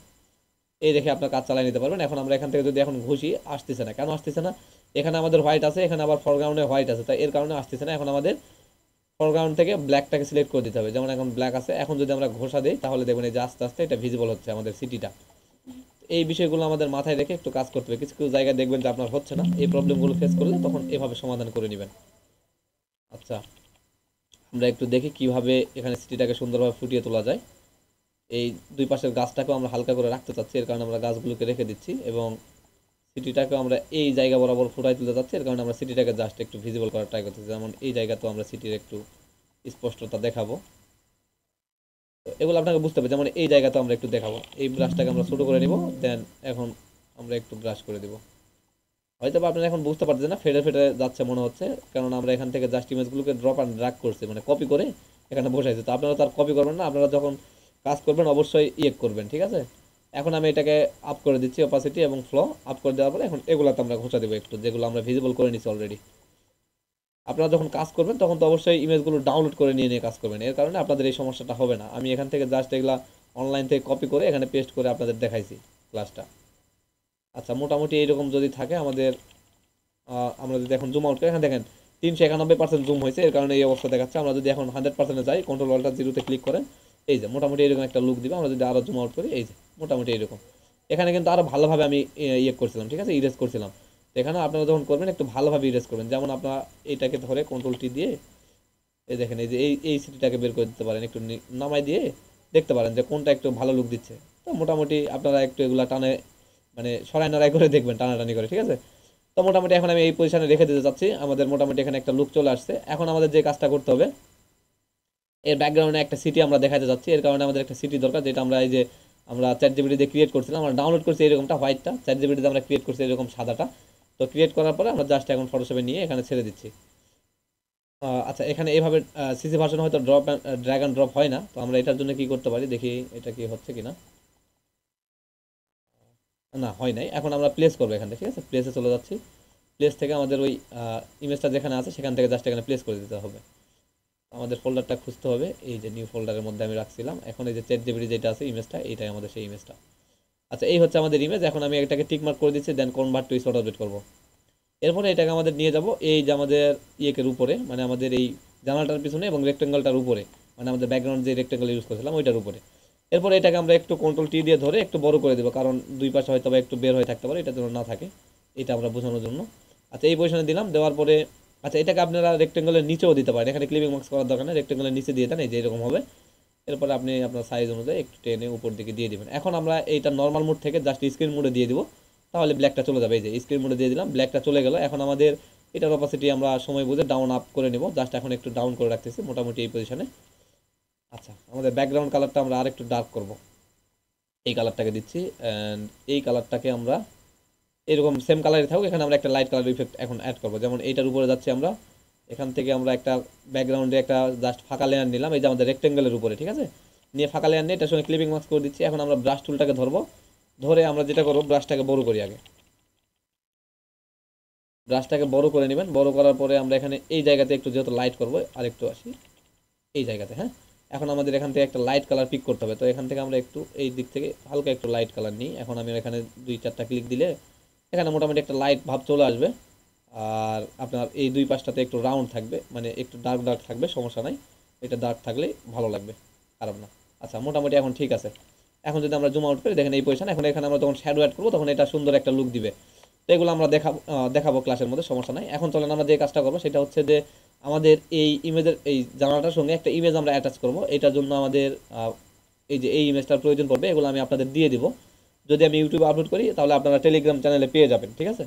এই দেখে আপনার কাজ চালিয়ে নিতে পারবেন। এখন আমরা এখান থেকে যদি এখন ঘুষি, আসতেছে না, কেন আসতেছে না, এখানে আমাদের হোয়াইট আছে, এখানে আবার ফরগ্রাউন্ডে হোয়াইট আছে, তাই এর কারণে আসতেছে না। এখন আমাদের ফরগ্রাউন্ড থেকে ব্ল্যাকটাকে সিলেক্ট করে দিতে হবে, যেমন এখন ব্ল্যাক আছে। এখন যদি আমরা ঘোষা দিই তাহলে দেখবেন এই যে আস্তে আস্তে এটা ভিজিবল হচ্ছে আমাদের সিটিটা। এই বিষয়গুলো আমাদের মাথায় রেখে একটু কাজ করতে হবে। কিছু কিছু জায়গায় দেখবেন যে আপনার হচ্ছে না, এই প্রবলেমগুলো ফেস করলে তখন এভাবে সমাধান করে নেবেন। আচ্ছা, আমরা একটু দেখি কিভাবে এখানে সিটিটাকে সুন্দরভাবে ফুটিয়ে তোলা যায়। এই দুই পাশের গাছটাকেও আমরা হালকা করে রাখতে চাচ্ছি, এর কারণে আমরা গাছগুলোকে রেখে দিচ্ছি, এবং সিটিটাকেও আমরা এই জায়গা বরাবর ফুটাই তুলতে চাচ্ছি, এর কারণে আমরা সিটিটাকে জাস্ট একটু ভিজিবল করার ট্রাই করতেছি। যেমন এই জায়গাতেও আমরা সিটির একটু স্পষ্টতা দেখাবো। তো এগুলো আপনাকে বুঝতে হবে, যেমন এই জায়গাতে আমরা একটু দেখাবো। এই ব্রাশটাকে আমরা ছোটো করে নিব, দেন এখন আমরা একটু ব্রাশ করে দিব। হয়তো বা আপনারা এখন বুঝতে পারছেন না, ফেটে ফেটে যাচ্ছে মনে হচ্ছে, কারণ আমরা এখান থেকে জাস্ট ইমেজগুলোকে ড্রপ অ্যান্ড ড্র্যাগ করছি, মানে কপি করে এখানে বসাইছি। তো আপনারা তো আর কপি করবেন না, আপনারা যখন কাজ করবেন অবশ্যই করবেন, ঠিক আছে। এখন আমি এটাকে আপ করে দিচ্ছি, অপাসিটি এবং ফ্লো আপ করে দেওয়ার পরে এখন এগুলাতে আমরা ঘষা দেবো একটু, যেগুলো আমরা ভিজিবল করে নিচ্ছি অলরেডি। আপনারা যখন কাজ করবেন তখন তো অবশ্যই ইমেজগুলো ডাউনলোড করে নিয়ে নিয়ে কাজ করবেন, এর কারণে আপনাদের এই সমস্যাটা হবে না। আমি এখান থেকে জাস্ট এগুলা অনলাইন থেকে কপি করে এখানে পেস্ট করে আপনাদের দেখাইছি ক্লাসটা। আচ্ছা, মোটামুটি এইরকম যদি থাকে আমাদের, আমরা যদি এখন জুম আউট করি, এখানে দেখেন 391% জুম হয়েছে, এর কারণে এই অবস্থা দেখাচ্ছে। আমরা যদি এখন 100%-এ যাই, কন্ট্রোল অল্টার জিরোতে ক্লিক করেন, এই যে মোটামুটি এরকম একটা লুক দিবে। আমরা যদি আরও জুম আউট করি, এই যে মোটামুটি এরকম। এখানে কিন্তু আরও ভালোভাবে আমি করছিলাম, ঠিক আছে, ইরেজ করছিলাম। এখানে আপনারা যখন করবেন একটু ভালোভাবে ইরেজ করবেন, যেমন আপনারা এইটাকে ধরে কন্ট্রোল টি দিয়ে এই দেখেন এই যে এই সিটিটাকে বের করে দিতে পারেন, একটু নামাই দিয়ে দেখতে পারেন যে কোনটা একটু ভালো লুক দিচ্ছে। তো মোটামুটি আপনারা একটু এগুলা টানে মানে সরাই নড়াই করে দেখবেন, টানাটানি করে, ঠিক আছে। তো মোটামুটি এখন আমি এই পজিশনে রেখে দিতে চাচ্ছি, আমাদের মোটামুটি এখানে একটা লুক চলে আসছে। এখন আমাদের যে কাজটা করতে হবে, এর ব্যাকগ্রাউন্ডে একটা সিটি আমরা দেখাতে যাচ্ছি, এর কারণে আমাদের একটা সিটি দরকার, যেটা আমরা এই যে আমরা চ্যাট জিপিটি দিয়ে ক্রিয়েট করছিলাম, আমরা ডাউনলোড করছি এরকমটা হোয়াইটটা, চ্যাট জিপিটিতে আমরা ক্রিয়েট করছি এরকম সাদাটা। তো তো ক্রিয়েট করার পরে আমরা জাস্ট এখন ফটোশপে নিয়ে এখানে ছেড়ে দিচ্ছি। আচ্ছা, এখানে এইভাবে সিসি ভার্সন হয়তো ড্র্যাগ অ্যান্ড ড্রপ হয় না, তো আমরা এটার জন্য কি করতে পারি দেখি এটা কি হচ্ছে কিনা। না, হয় নাই। এখন আমরা প্লেস করবো এখান থেকে, ঠিক আছে, প্লেসে চলে যাচ্ছি। প্লেস থেকে আমাদের ওই ইমেজটা যেখানে আছে সেখান থেকে জাস্ট এখানে প্লেস করে দিতে হবে। আমাদের ফোল্ডারটা খুঁজতে হবে, এই যে নিউ ফোল্ডারের মধ্যে আমি রাখছিলাম। এখন এই যে চ্যাট জিপিটি যেটা আছে ইমেজটা, এইটাই আমাদের সেই ইমেজটা। আচ্ছা, এই হচ্ছে আমাদের ইমেজ। এখন আমি এটাকে টিক মার্ক করে দিচ্ছি, দেন কনভার্ট টু স্পট অবজেক্ট করবো। এরপরে এটাকে আমাদের নিয়ে যাব এই যে আমাদের ইয়েকের উপরে, মানে আমাদের এই জানালাটার পিছনে এবং রেক্টেঙ্গলটার উপরে, মানে আমাদের ব্যাকগ্রাউন্ড যে রেক্টেঙ্গল ইউজ করেছিলাম ওইটার উপরে। এরপরে এটাকে আমরা একটু কন্ট্রোল টি দিয়ে ধরে একটু বড় করে দেবো, কারণ দুই পাশে হয়তো বা একটু বের হয়ে থাকতে পারে, এটা যেন না থাকে, এটা আমরা বোঝানোর জন্য। আচ্ছা, এই পজিশনে দিলাম, দেওয়ার পরে আচ্ছা এটাকে আপনারা রেক্টেঙ্গলের নিচেও দিতে পারেন, এখানে ক্লিপিং মার্কস করার দরকার নেই, রেক্টেঙ্গলের নিচে দিয়ে দেন, এই যে এরকম হবে। এরপরে আপনি আপনার সাইজ অনুযায়ী একটু টেনে উপর দিকে দিয়ে দিবেন। এখন আমরা এইটা নর্মাল মোড থেকে জাস্ট স্ক্রিন মোডে দিয়ে দিব, তাহলে ব্ল্যাকটা চলে যাবে। এই যে স্ক্রিন মোডে দিয়ে দিলাম, ব্ল্যাকটা চলে গেল। এখন আমাদের এটার অপাসিটি আমরা সময় বুঝে ডাউন আপ করে নেব, জাস্ট এখন একটু ডাউন করে রাখতেছি মোটামুটি এই পজিশনে। আচ্ছা, আমাদের ব্যাকগ্রাউন্ড কালারটা আমরা আর একটু ডার্ক করব, এই কালারটাকে দিচ্ছি। অ্যান্ড এই কালারটাকে আমরা এরকম সেম কালারই থাকুক, এখানে আমরা একটা লাইট কালার ইফেক্ট এখন অ্যাড করবো। যেমন এইটার উপরে যাচ্ছি আমরা, এখান থেকে আমরা একটা ব্যাকগ্রাউন্ডে একটা জাস্ট ফাঁকা লেয়ার নিলাম, এই যে আমাদের রেক্টেঙ্গেলের উপরে, ঠিক আছে, নিয়ে ফাঁকা লেয়ার নিয়ে এটার সঙ্গে ক্লিপিং মার্কস করে দিচ্ছি। এখন আমরা ব্রাশ টুলটাকে ধরবো, ধরে আমরা যেটা করবো ব্রাশটাকে বড় করি আগে। ব্রাশটাকে বড় করে নেবেন, বড় করার পরে আমরা এখানে এই জায়গাতে একটু যেহেতু লাইট করবো, আর একটু আসি এই জায়গাতে। হ্যাঁ, এখন আমাদের এখান থেকে একটা লাইট কালার পিক করতে হবে, তো এখান থেকে আমরা একটু এই দিক থেকে হালকা একটু লাইট কালার নিই। এখন আমি এখানে 2-4টা ক্লিক দিলে এখানে মোটামুটি একটা লাইট ভাব চলে আসবে। আর আপনার এই দুই পাশটাতে একটু রাউন্ড থাকবে, মানে একটু ডার্ক ডার্ক থাকবে, সমস্যা নাই, এটা ডার্ক থাকলে ভালো লাগবে, খারাপ না। আচ্ছা, মোটামুটি এখন ঠিক আছে। এখন যদি আমরা জুম আউট করি দেখেন এই পজিশন, এখন এখানে আমরা যখন শ্যাডো অ্যাড করবো তখন এটা সুন্দর একটা লুক দিবে। তো এগুলো আমরা দেখাবো ক্লাসের মধ্যে, সমস্যা নাই। এখন চলেন আমরা যে কাজটা করবো সেটা হচ্ছে যে আমাদের এই ইমেজের এই জানালাটার সঙ্গে একটা ইমেজ আমরা অ্যাটাচ করবো। এটার জন্য আমাদের এই যে এই ইমেজটার প্রয়োজন পড়বে, এগুলো আমি আপনাদের দিয়ে দিব। যদি আমি ইউটিউবে আপলোড করি তাহলে আপনারা টেলিগ্রাম চ্যানেলে পেয়ে যাবেন, ঠিক আছে।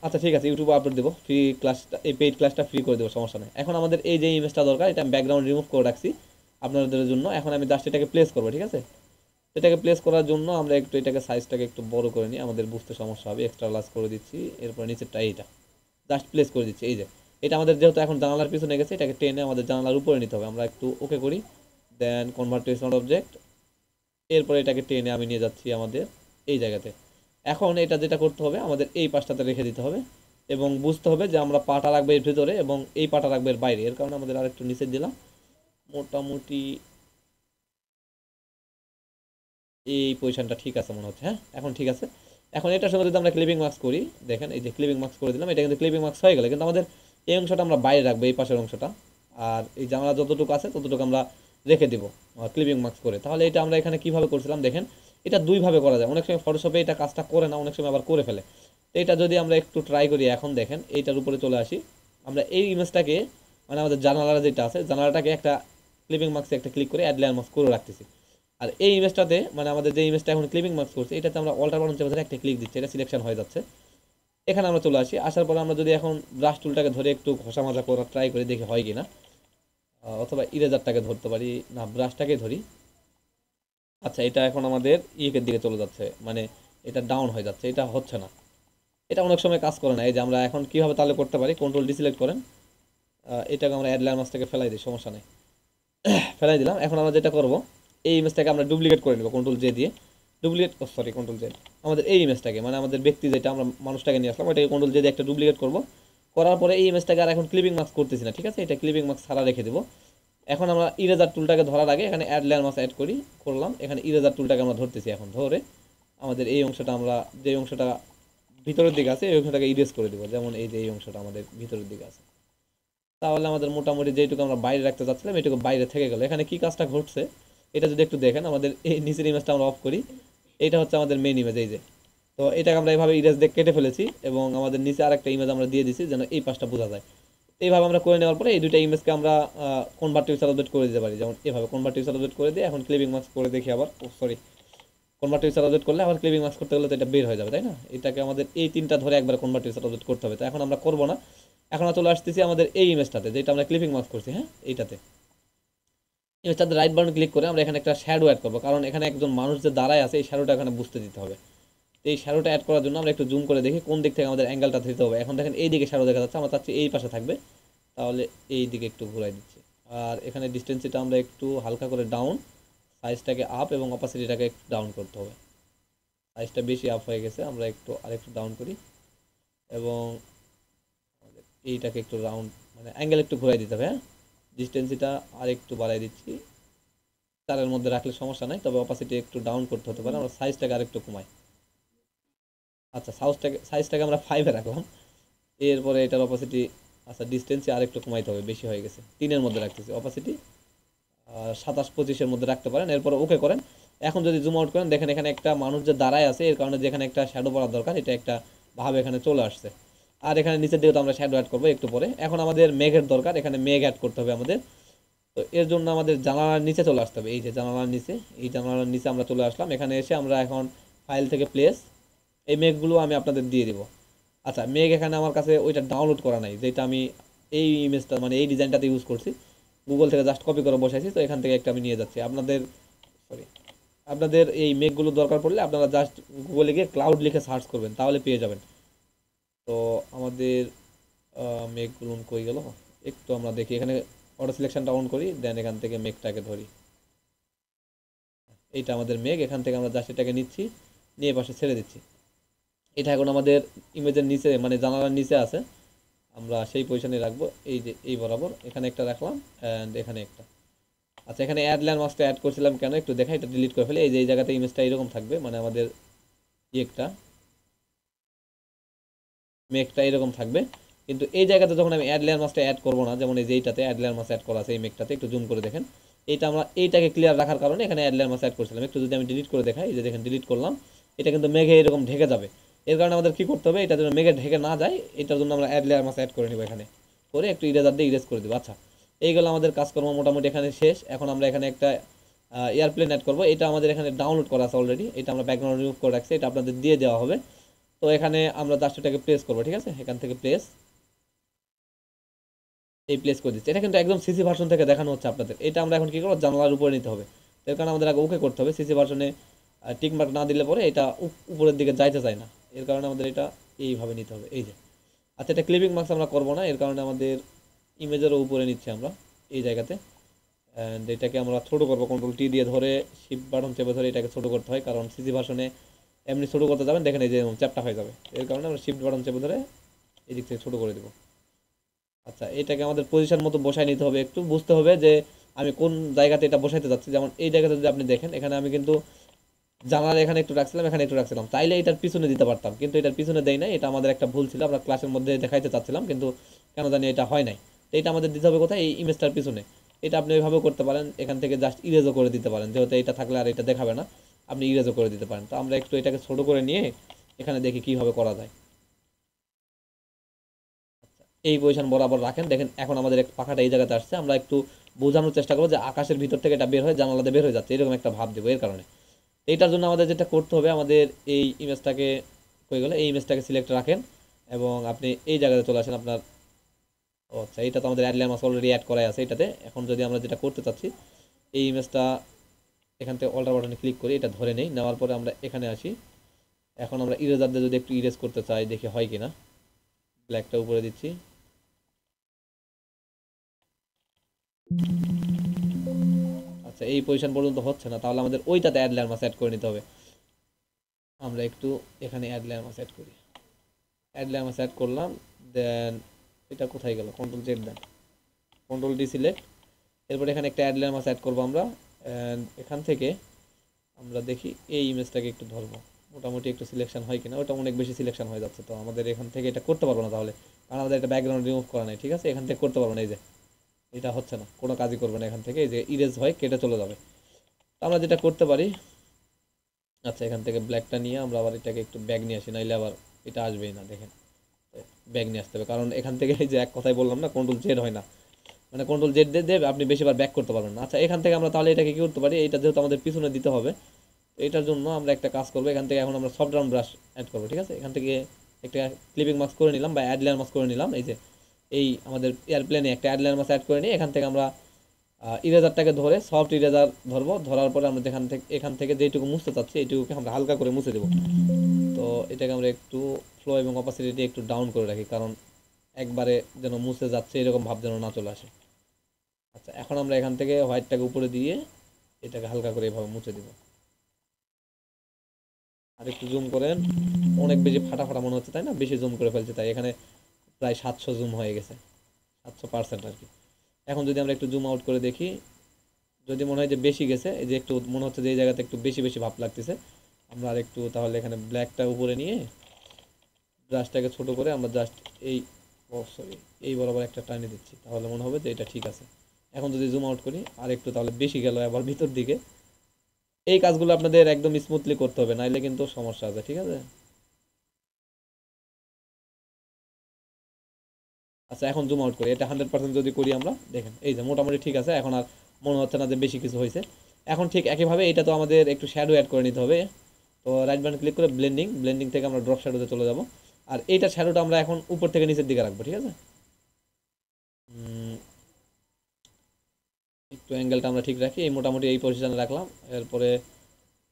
আচ্ছা, ঠিক আছে, ইউটিউবে আপলোড দেবো, ফ্রি ক্লাসটা, এই পেইড ক্লাসটা ফ্রি করে দেবো, সমস্যা নেই। এখন আমাদের এই যে ইমেজটা দরকার, এটা আমি ব্যাকগ্রাউন্ড রিমুভ করে রাখছি আপনাদের জন্য। এখন আমি জাস্ট এটাকে প্লেস করবো, ঠিক আছে। এটাকে প্লেস করার জন্য আমরা একটু এটাকে সাইজটাকে একটু বড় করে নিই, আমাদের বুঝতে সমস্যা হবে, এক্সট্রা লার্জ করে দিচ্ছি। এরপর নিচেরটা এইটা জাস্ট প্লেস করে দিচ্ছি। এই যে এটা আমাদের যেহেতু এখন জানালার পিছনে গেছে, এটাকে টেনে আমাদের জানালার উপরে নিতে হবে। আমরা একটু ওকে করি, দেন কনভার্ট টু স্মার্ট অবজেক্ট। এরপর এটাকে টেনে আমি নিয়ে যাচ্ছি আমাদের এই জায়গাতে। এখন এটা যেটা করতে হবে, আমাদের এই পাশটাতে রেখে দিতে হবে এবং বুঝতে হবে যে আমরা পাটা রাখবো এর ভিতরে এবং এই পাটা রাখবো এর বাইরে। এর কারণে আমাদের আরেকটু নিচে দিলাম, মোটামুটি এই পজিশনটা ঠিক আছে মনে হচ্ছে। হ্যাঁ, এখন ঠিক আছে। এখন এটার সঙ্গে যদি আমরা ক্লিপিং মার্কস করি, দেখেন এই যে ক্লিপিং মার্কস করে দিলাম, এটা কিন্তু ক্লিপিং মার্কস হয়ে গেল। কিন্তু আমাদের এই অংশটা আমরা বাইরে রাখবো, এই পাশের অংশটা। আর এই জানালা যতটুকু আছে ততটুকু আমরা রেখে দিব ক্লিপিং মার্কস করে। তাহলে এটা আমরা এখানে কিভাবে করছিলাম দেখেন, এটা দুইভাবে করা যায়। অনেক সময় ফটোশপে এটা কাজটা করে না, অনেক সময় আবার করে ফেলে। তো এটা যদি আমরা একটু ট্রাই করি, এখন দেখেন এইটার উপরে চলে আসি, আমরা এই ইমেজটাকে, মানে আমাদের জানালা যেটা আছে জানালাটাকে একটা ক্লিপিং মার্কসে একটা ক্লিক করে অ্যাড লেয়ার মার্কস করে রাখতেছি। আর এই ইমেজটাতে, মানে আমাদের যে ইমেজটা এখন ক্লিপিং মার্কস করছে, এটাতে আমরা অল্টার বাটন চেপে ধরে একটা ক্লিক দিচ্ছি, এটা সিলেকশন হয়ে যাচ্ছে। এখানে আমরা চলে আসি, আসার পরে আমরা যদি এখন ব্রাশ টুলটাকে ধরে একটু ঘষা মাজা করার ট্রাই করে দেখি হয় কিনা, অথবা ইরেজারটাকে ধরতে পারি, না ব্রাশটাকে ধরি। আচ্ছা, এটা এখন আমাদের ইয়েকের দিকে চলে যাচ্ছে, মানে এটা ডাউন হয়ে যাচ্ছে, এটা হচ্ছে না, এটা অনেক সময় কাজ করে না। এই যে আমরা এখন কীভাবে তাহলে করতে পারি, কন্ট্রোল ডি সিলেক্ট করেন, এটাকে আমরা অ্যাড লেয়ার মাস্কটাকে ফেলাই দিই, সমস্যা নেই, ফেলাই দিলাম। এখন আমরা যেটা করবো, এই ইমেজটাকে আমরা ডুপ্লিকেট করে নেব কন্ট্রোল জে দিয়ে, ডুপ্লিকেট, সরি কন্ট্রোল জে, আমাদের এই ইমেজটাকে, মানে আমাদের ব্যক্তি যেটা আমরা মানুষটাকে নিয়ে আসলাম ওইটাকে কন্ট্রোল জে দিয়ে একটা ডুপ্লিকেট করবো। করার পরে এই ইমেজটাকে আর এখন ক্লিপিং মার্কস করতেছি না, ঠিক আছে, এটা ক্লিপিং মার্কস ছাড়া রেখে দেবো। এখন আমরা ইরেজার টুলটাকে ধরার আগে এখানে অ্যাড লেয়ার মাস্ক অ্যাড করলাম, এখানে ইরেজার টুলটাকে আমরা ধরতেছি। এখন ধরে আমাদের এই অংশটা, আমরা যে অংশটা ভিতরের দিকে আছে এই অংশটাকে ইরেজ করে দেবো, যেমন এই যে এই অংশটা আমাদের ভিতরের দিকে আছে। তাহলে আমাদের মোটামুটি যেটুকু আমরা বাইরে রাখতে চাচ্ছিলাম এটুকু বাইরে থেকে গেল। এখানে কি কাজটা ঘটছে এটা যদি একটু দেখেন, আমাদের এই নিচের ইমেজটা আমরা অফ করি, এটা হচ্ছে আমাদের মেইন ইমেজ, এই যে। তো এটাকে আমরা এইভাবে ইরেজ দিয়ে কেটে ফেলেছি এবং আমাদের নিচে আরেকটা ইমেজ আমরা দিয়ে দিছি যেন এই পাশটা বোঝা যায়। এইভাবে আমরা করে নেওয়ার পরে এই দুইটা ইমেজকে আমরা কনভার্ট টু সাবজেক্ট করে দিতে পারি, যেমন এভাবে কনভার্ট টু সাবজেক্ট করে দিয়ে এখন ক্লিপিং মার্কস করে দেখি আবার, সরি কনভার্ট টু সাবজেক্ট করলে আবার ক্লিপিং মার্কস করতে গেলে তো এটা বের হয়ে যাবে, তাই না। এটাকে আমাদের এই তিনটা ধরে একবার কনভার্ট টু সাবজেক্ট করতে হবে। তো এখন আমরা করবো না, এখন চলে আসতেছি আমাদের এই ইমেজটাতে যেটা আমরা ক্লিপিং মার্কস করছি। হ্যাঁ, এইটাতে ইমেজটাতে রাইট বাটন ক্লিক করে আমরা এখানে একটা শ্যাডো অ্যাড করবো, কারণ এখানে একজন মানুষ যে দাঁড়ায় আছে এই শ্যাডোটা এখানে বুঝতে দিতে হবে। তো এই শ্যাডোটা অ্যাড করার জন্য আমরা একটু জুম করে দেখি কোন দিক থেকে আমাদের অ্যাঙ্গেলটা দিতে হবে। এখন দেখেন এই দিকে শ্যাডো দেখা যাচ্ছে, আমরা চাচ্ছি এই পাশে থাকবে, তাহলে এই দিকে একটু ঘুরাই দিচ্ছি। আর এখানে ডিস্টেন্সিটা আমরা একটু হালকা করে ডাউন, সাইজটাকে আপ এবং অপাসিটিটাকে একটু ডাউন করতে হবে। সাইজটা বেশি আপ হয়ে গেছে, আমরা একটু আরেকটু ডাউন করি এবং এইটাকে একটু রাউন্ড মানে অ্যাঙ্গেল একটু ঘুরাই দিতে হবে। হ্যাঁ, ডিস্টেন্সিটা আর একটু বাড়াই দিচ্ছি, 4-এর মধ্যে রাখলে সমস্যা নাই, তবে অপাসিটি একটু ডাউন করতে হতে পারে। আমরা সাইজটাকে আরেকটু কমাই। আচ্ছা, সাইজটাকে আমরা 5-এ রাখলাম। এরপরে এটার অপাসিটি, আচ্ছা ডিস্টেন্সে আরেকটু কমাইতে হবে, বেশি হয়ে গেছে, 3-এর মধ্যে রাখতেছি অপাসিটি। 27-25-এর মধ্যে রাখতে পারেন, এরপরে ওকে করেন। এখন যদি জুম আউট করেন দেখেন এখানে একটা মানুষ যে দাঁড়ায় আছে, এর কারণে যেখানে একটা শ্যাডো পড়ার দরকার এটা একটা ভাব এখানে চলে আসছে। আর এখানে নিচের দিকে তো আমরা শ্যাডো অ্যাড করবো একটু পরে। এখন আমাদের মেঘের দরকার, এখানে মেঘ অ্যাড করতে হবে আমাদের। তো এর জন্য আমাদের জানালার নিচে চলে আসতে হবে, এই যে জানালার নিচে, এই জানালার নিচে আমরা চলে আসলাম। এখানে এসে আমরা এখন ফাইল থেকে প্লেস, এই মেঘগুলো আমি আপনাদের দিয়ে দিব। আচ্ছা, মেঘ এখানে আমার কাছে ওইটা ডাউনলোড করা নাই, যেটা আমি এই ইমেজটা মানে এই ডিজাইনটাতে ইউজ করছি, গুগল থেকে জাস্ট কপি করে বসাইছি। তো এখান থেকে একটা আমি নিয়ে যাচ্ছি। আপনাদের এই মেঘগুলো দরকার পড়লে আপনারা জাস্ট গুগলে গিয়ে ক্লাউড লিখে সার্চ করবেন, তাহলে পেয়ে যাবেন। তো আমাদের মেঘগুলো কই গেল একটু আমরা দেখি, এখানে অটো সিলেকশনটা অন করি, দেন এখান থেকে মেঘটাকে ধরি। এইটা আমাদের মেঘ, এখান থেকে আমরা জাস্ট এটাকে নিচ্ছি, নিয়ে পাশে ছেড়ে দিচ্ছি। এটা এখন আমাদের ইমেজের নিচে মানে জানালার নিচে আছে, আমরা সেই পজিশনে রাখবো। এই যে এই বরাবর এখানে একটা রাখলাম অ্যান্ড এখানে একটা। আচ্ছা, এখানে অ্যাড ল্যান্ডমার্কটা অ্যাড করছিলাম কেন একটু দেখা, এটা ডিলিট করে ফেলে। এই যে এই জায়গাতে ইমেজটা এরকম থাকবে, মানে আমাদের একটা মেঘটা এরকম থাকবে। কিন্তু এই জায়গাতে যখন আমি অ্যাড লেয়ার মাস্কটা অ্যাড করবো না, যেমন এই যে এইটাতে অ্যাড লেয়ার মাস্ক অ্যাড করা আছে এই মেঘটাতে, একটু জুম করে দেখেন, এইটা আমরা এইটাকে ক্লিয়ার রাখার কারণে এখানে অ্যাড লেয়ার মাস্ক অ্যাড করছিলাম। একটু যদি আমি ডিলিট করে দেখাই, এই যে দেখেন ডিলিট করলাম, এটা কিন্তু মেঘে এরকম ঢেকে যাবে। এর কারণে আমাদের কি করতে হবে, এটা যেন মেঘে ঢেকে না যায়, এটার জন্য আমরা অ্যাড লেয়ার মাস্ক অ্যাড করে নিব, এখানে করে একটু ইরেজার দিয়ে ইরেজ করে দেবো। আচ্ছা, এইগুলো আমাদের কাজকর্ম মোটামুটি এখানে শেষ। এখন আমরা এখানে একটা এয়ারপ্লেন অ্যাড করবো, এটা আমাদের এখানে ডাউনলোড করা আছে অলরেডি, এটা আমরা ব্যাকগ্রাউন্ড রিমুভ করে রাখছি, এটা আপনাদের দিয়ে দেওয়া হবে। তো এখানে আমরা জাস্ট এটাকে প্লেস করবো, ঠিক আছে, এখান থেকে প্লেস, এই প্লেস করে দিচ্ছি। এটা কিন্তু একদম সিসি ভার্সন থেকে দেখানো হচ্ছে আপনাদের। এটা আমরা এখন কি করবো, জানালার উপরে নিতে হবে। এর কারণে আমাদের আগে ওকে করতে হবে। সিসি ভার্সনে টিক মার্ক না দিলে পরে এটা উপরের দিকে যাইতে চায় না, এর কারণে আমাদের এটা এইভাবে নিতে হবে, এই যে। আচ্ছা, এটা ক্লিপিং মার্কস আমরা করবো না, এর কারণে আমাদের ইমেজেরও উপরে নিচ্ছি আমরা এই জায়গাতে। অ্যান্ড এটাকে আমরা ছোটো করবো, কন্ট্রোল টি দিয়ে ধরে শিফট বাটন চেপে ধরে এটাকে ছোটো করতে হয়, কারণ সিসি ভার্সনে এমনি ছোটো করতে যাবেন দেখেন এই যে চ্যাপটা হয়ে যাবে। এর কারণে আমরা শিফট বাটন চেপে ধরে এই দিক থেকে ছোটো করে দেবো। আচ্ছা, এটাকে আমাদের পজিশন মতো বসায় নিতে হবে, একটু বুঝতে হবে যে আমি কোন জায়গাতে এটা বসাইতে যাচ্ছি। যেমন এই জায়গাতে যদি আপনি দেখেন, এখানে আমি কিন্তু জানালা এখানে একটু রাখছিলাম, এখানে একটু রাখছিলাম, চাইলে এটার পিছনে দিতে পারতাম, কিন্তু এটার পিছনে দেই না। এটা আমাদের একটা ভুল ছিল, আমরা ক্লাসের মধ্যে দেখাইতে চাচ্ছিলাম কিন্তু কেন জানি এটা হয় নাই। তো এটা আমাদের দিতে হবে কোথায়, এই ইমেজটার পিছনে। এটা আপনি ওইভাবেও করতে পারেন, এখান থেকে জাস্ট ইরেজও করে দিতে পারেন, যেহেতু এটা থাকলে আর এটা দেখাবে না, আপনি ইরেজও করে দিতে পারেন। তো আমরা একটু এটাকে ছোট করে নিয়ে এখানে দেখি কিভাবে করা যায়। এই পজিশন বরাবর রাখেন, দেখেন এখন আমাদের পাখাটা এই জায়গাতে আসছে। আমরা একটু বোঝানোর চেষ্টা করবো যে আকাশের ভিতর থেকে এটা বের হয়ে জানালাতে বের হয়ে যাচ্ছে, এরকম একটা ভাব দেবো। এর কারণে এইটার জন্য আমাদের যেটা করতে হবে, আমাদের এই ইমেজটাকে হয়ে গেলে এই ইমেজটাকে সিলেক্ট রাখেন এবং আপনি এই জায়গাতে চলে আসেন আপনার। আচ্ছা, এটা তো আমাদের add layer mask already add করাই আছে এটাতে। এখন যদি আমরা যেটা করতে চাচ্ছি, এই ইমেজটা এখান থেকে অল্টার বাটনে ক্লিক করি, এটা ধরে নেই, নেওয়ার পরে আমরা এখানে আসি। এখন আমরা ইরেজার দিয়ে যদি একটু ইরেজ করতে চাই, দেখি হয় কিনা। ব্ল্যাকটা উপরে দিচ্ছি। আচ্ছা, এই পজিশন পর্যন্ত হচ্ছে না, তাহলে আমাদের ওইটাতে অ্যাড লেয়ার মাস্ক অ্যাড করে নিতে হবে। আমরা একটু এখানে অ্যাড লেয়ার মাস্ক অ্যাড করি, অ্যাড লেয়ার মাস্ক অ্যাড করলাম। দেন এটা কোথায় গেল, control Z then, control D select. এরপর এখানে একটা অ্যাড লেয়ার মাস্ক অ্যাড করবো আমরা। অ্যান্ড এখান থেকে আমরা দেখি এই ইমেজটাকে একটু ধরবো, মোটামুটি একটু সিলেকশন হয় কিনা। ওটা অনেক বেশি সিলেকশন হয়ে যাচ্ছে, তো আমাদের এখান থেকে এটা করতে পারবো না তাহলে, কারণ আমাদের একটা ব্যাকগ্রাউন্ড রিমুভ করা নাই, ঠিক আছে। এখান থেকে করতে পারবো না, এই যে এটা হচ্ছে না, কোনো কাজই করবে না এখান থেকে, এই যে ইরেজ হয় কেটে চলে যাবে। তো আমরা যেটা করতে পারি, আচ্ছা এখান থেকে ব্ল্যাকটা নিয়ে আমরা আবার এটাকে একটু ব্যাগ নিয়ে আসি, নাইলে আবার এটা আসবেই না। দেখেন ব্যাগ নিয়ে আসতে হবে, কারণ এখান থেকে এই যে এক কথাই বললাম না, কন্ট্রোল জেড হয় না, মানে কন্ট্রোল জেড দিয়ে দেবে আপনি বেশিবার ব্যাক করতে পারবেন না। আচ্ছা, এখান থেকে আমরা তাহলে এটাকে কী করতে পারি, এটা যেহেতু আমাদের পিছনে দিতে হবে, এটার জন্য আমরা একটা কাজ করবো। এখান থেকে এখন আমরা সফট রাউন্ড ব্রাশ অ্যাড করবো, ঠিক আছে। এখান থেকে একটা ক্লিপিং মাস্ক করে নিলাম বা অ্যাড লেয়ার মাস্ক করে নিলাম। এই যে এই আমাদের এয়ারপ্লেনে একটা অ্যাড লেয়ার মাস্ক অ্যাড করে নিই। এখান থেকে আমরা ইরেজারটাকে ধরে সফট ইরেজার ধরবো, ধরার পরে আমরা এখান থেকে যেটুকু মুছতে চাচ্ছি এইটুকুকে আমরা হালকা করে মুছে দেবো। তো এটাকে আমরা একটু ফ্লো এবং অপাসিটি একটু ডাউন করে রাখি, কারণ একবারে যেন মুছে যাচ্ছে এরকম ভাব যেন না চলে আসে। আচ্ছা, এখন আমরা এখান থেকে হোয়াইটটাকে উপরে দিয়ে এটাকে হালকা করে এভাবে মুছে দিব। আর একটু জুম করেন, অনেক বেশি ফাটা ফাটা মনে হচ্ছে তাই না, বেশি জুম করে ফেলছে, তাই এখানে প্রায় 700 জুম হয়ে গেছে, 700% আর কি। এখন যদি আমরা একটু জুম আউট করে দেখি, যদি মনে হয় যে বেশি গেছে, এই যে একটু মনে হচ্ছে যে এই জায়গাতে একটু বেশি বেশি ভাব লাগতেছে, আমরা আর একটু তাহলে এখানে ব্ল্যাকটা উপরে নিয়ে ব্রাশটাকে ছোট করে আমরা জাস্ট এই সরি এই বরাবর একটা টানে দিচ্ছি, তাহলে মনে হবে যে এটা ঠিক আছে। এখন যদি জুম আউট করি আর একটু, তাহলে বেশি গেল আবার ভিতর দিকে। এই কাজগুলো আপনাদের একদম স্মুথলি করতে হবে, নাইলে কিন্তু সমস্যা আছে, ঠিক আছে। আচ্ছা, এখন জুম আউট করি, এটা 100% যদি করি আমরা, দেখেন এই যে মোটামুটি ঠিক আছে, এখন আর মনে হচ্ছে না যে বেশি কিছু হয়েছে। এখন ঠিক একইভাবে এটা তো আমাদের একটু শ্যাডো অ্যাড করে নিতে হবে। তো রাইট বাটন ক্লিক করে ব্লেন্ডিং, ব্লেন্ডিং থেকে আমরা ড্রপ শ্যাডোতে চলে যাব। আর এইটা শ্যাডোটা আমরা এখন উপর থেকে নিচের দিকে রাখবো, ঠিক আছে। একটু অ্যাঙ্গেলটা আমরা ঠিক রাখি, এই মোটামুটি এই পজিশনে রাখলাম। এরপরে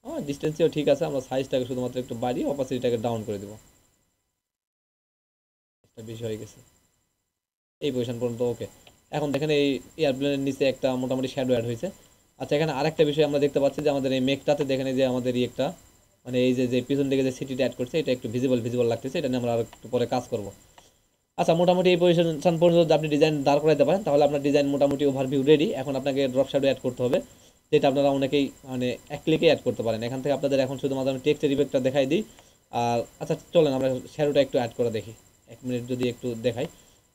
আমার ডিস্টেন্সিও ঠিক আছে, আমরা সাইজটাকে শুধুমাত্র একটু বাড়িয়ে অপাসিটিটাকে ডাউন করে দেবো, এটা বেশি হয়ে গেছে এই পজিশন পর্যন্ত। ওকে, এখন দেখেন এই এয়ারপ্লেনের নিচে একটা মোটামুটি শ্যাডো অ্যাড হয়েছে। আচ্ছা, এখানে আরেকটা বিষয় আমরা দেখতে পাচ্ছি যে আমাদের এই মেঘটাতে দেখেন যে আমাদের একটা মানে এই যে পিছন দিকে যে সিটিটা অ্যাড করছে, এটা একটু ভিজিবল লাগতেছে, এটা নিয়ে আমরা আর একটু পরে কাজ করব। আচ্ছা, মোটামুটি এই পজিশন পর্যন্ত যদি আপনি ডিজাইন দাঁড় করাতে পারেন, তাহলে আপনার ডিজাইন মোটামুটি ওভারভিউ রেডি। এখন আপনাকে ড্রপ শ্যাডো অ্যাড করতে হবে, যেটা আপনারা অনেকেই মানে এক ক্লিকে অ্যাড করতে পারেন। এখান থেকে আপনাদের এখন শুধুমাত্র আমি টেক্সটের ইফেক্টটা দেখাই দিই। আর আচ্ছা চলেন আমরা শ্যাডোটা একটু অ্যাড করে দেখি, 1 মিনিট যদি একটু দেখাই।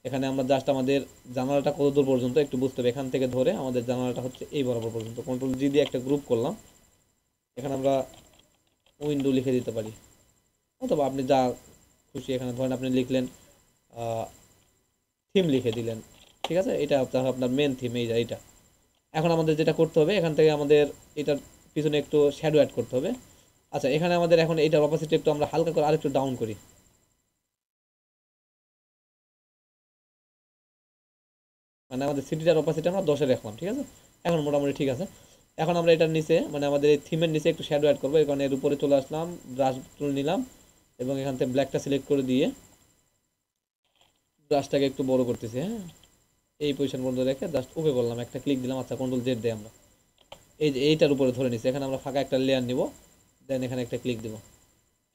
এখানে আমরা জাস্ট আমাদের জানালাটা কত দূর পর্যন্ত একটু বুঝতে হবে, এখান থেকে ধরে আমাদের জানালাটা হচ্ছে এই বরাবর পর্যন্ত, কন্ট্রোল জি দিয়ে একটা গ্রুপ করলাম। এখানে আমরা উইন্ডো লিখে দিতে পারি, অথবা আপনি যা খুশি এখানে ধরেন আপনি লিখলেন থিম লিখে দিলেন, ঠিক আছে। এটা হচ্ছে আপনার মেন থিম, এইটা। এখন আমাদের যেটা করতে হবে, এখান থেকে আমাদের এটার পিছনে একটু শ্যাডো অ্যাড করতে হবে। আচ্ছা, এখানে আমাদের এখন এইটার অপোজিট একটু আমরা হালকা করে আরেকটু ডাউন করি, মানে আমাদের সিটিটার অপাসিটি আমরা 10-এ রাখলাম, ঠিক আছে। এখন মোটামুটি ঠিক আছে। এখন আমরা এটার নিচে মানে আমাদের এই থিমের নিচে একটু শ্যাডো অ্যাড করবো, এই কারণে এর উপরে চলে আসলাম, ব্রাশ টুল নিলাম এবং এখান থেকে ব্ল্যাকটা সিলেক্ট করে দিয়ে ব্রাশটাকে একটু বড় করতেছি, হ্যাঁ, এই পজিশন পর্যন্ত রেখে জাস্ট ওকে করলাম, একটা ক্লিক দিলাম। আচ্ছা, কন্ট্রোল জেড দেয় আমরা এই যে এইটার উপরে ধরে নিচ্ছি, এখানে আমরা ফাঁকা একটা লেয়ার নিব, দেন এখানে একটা ক্লিক দিব।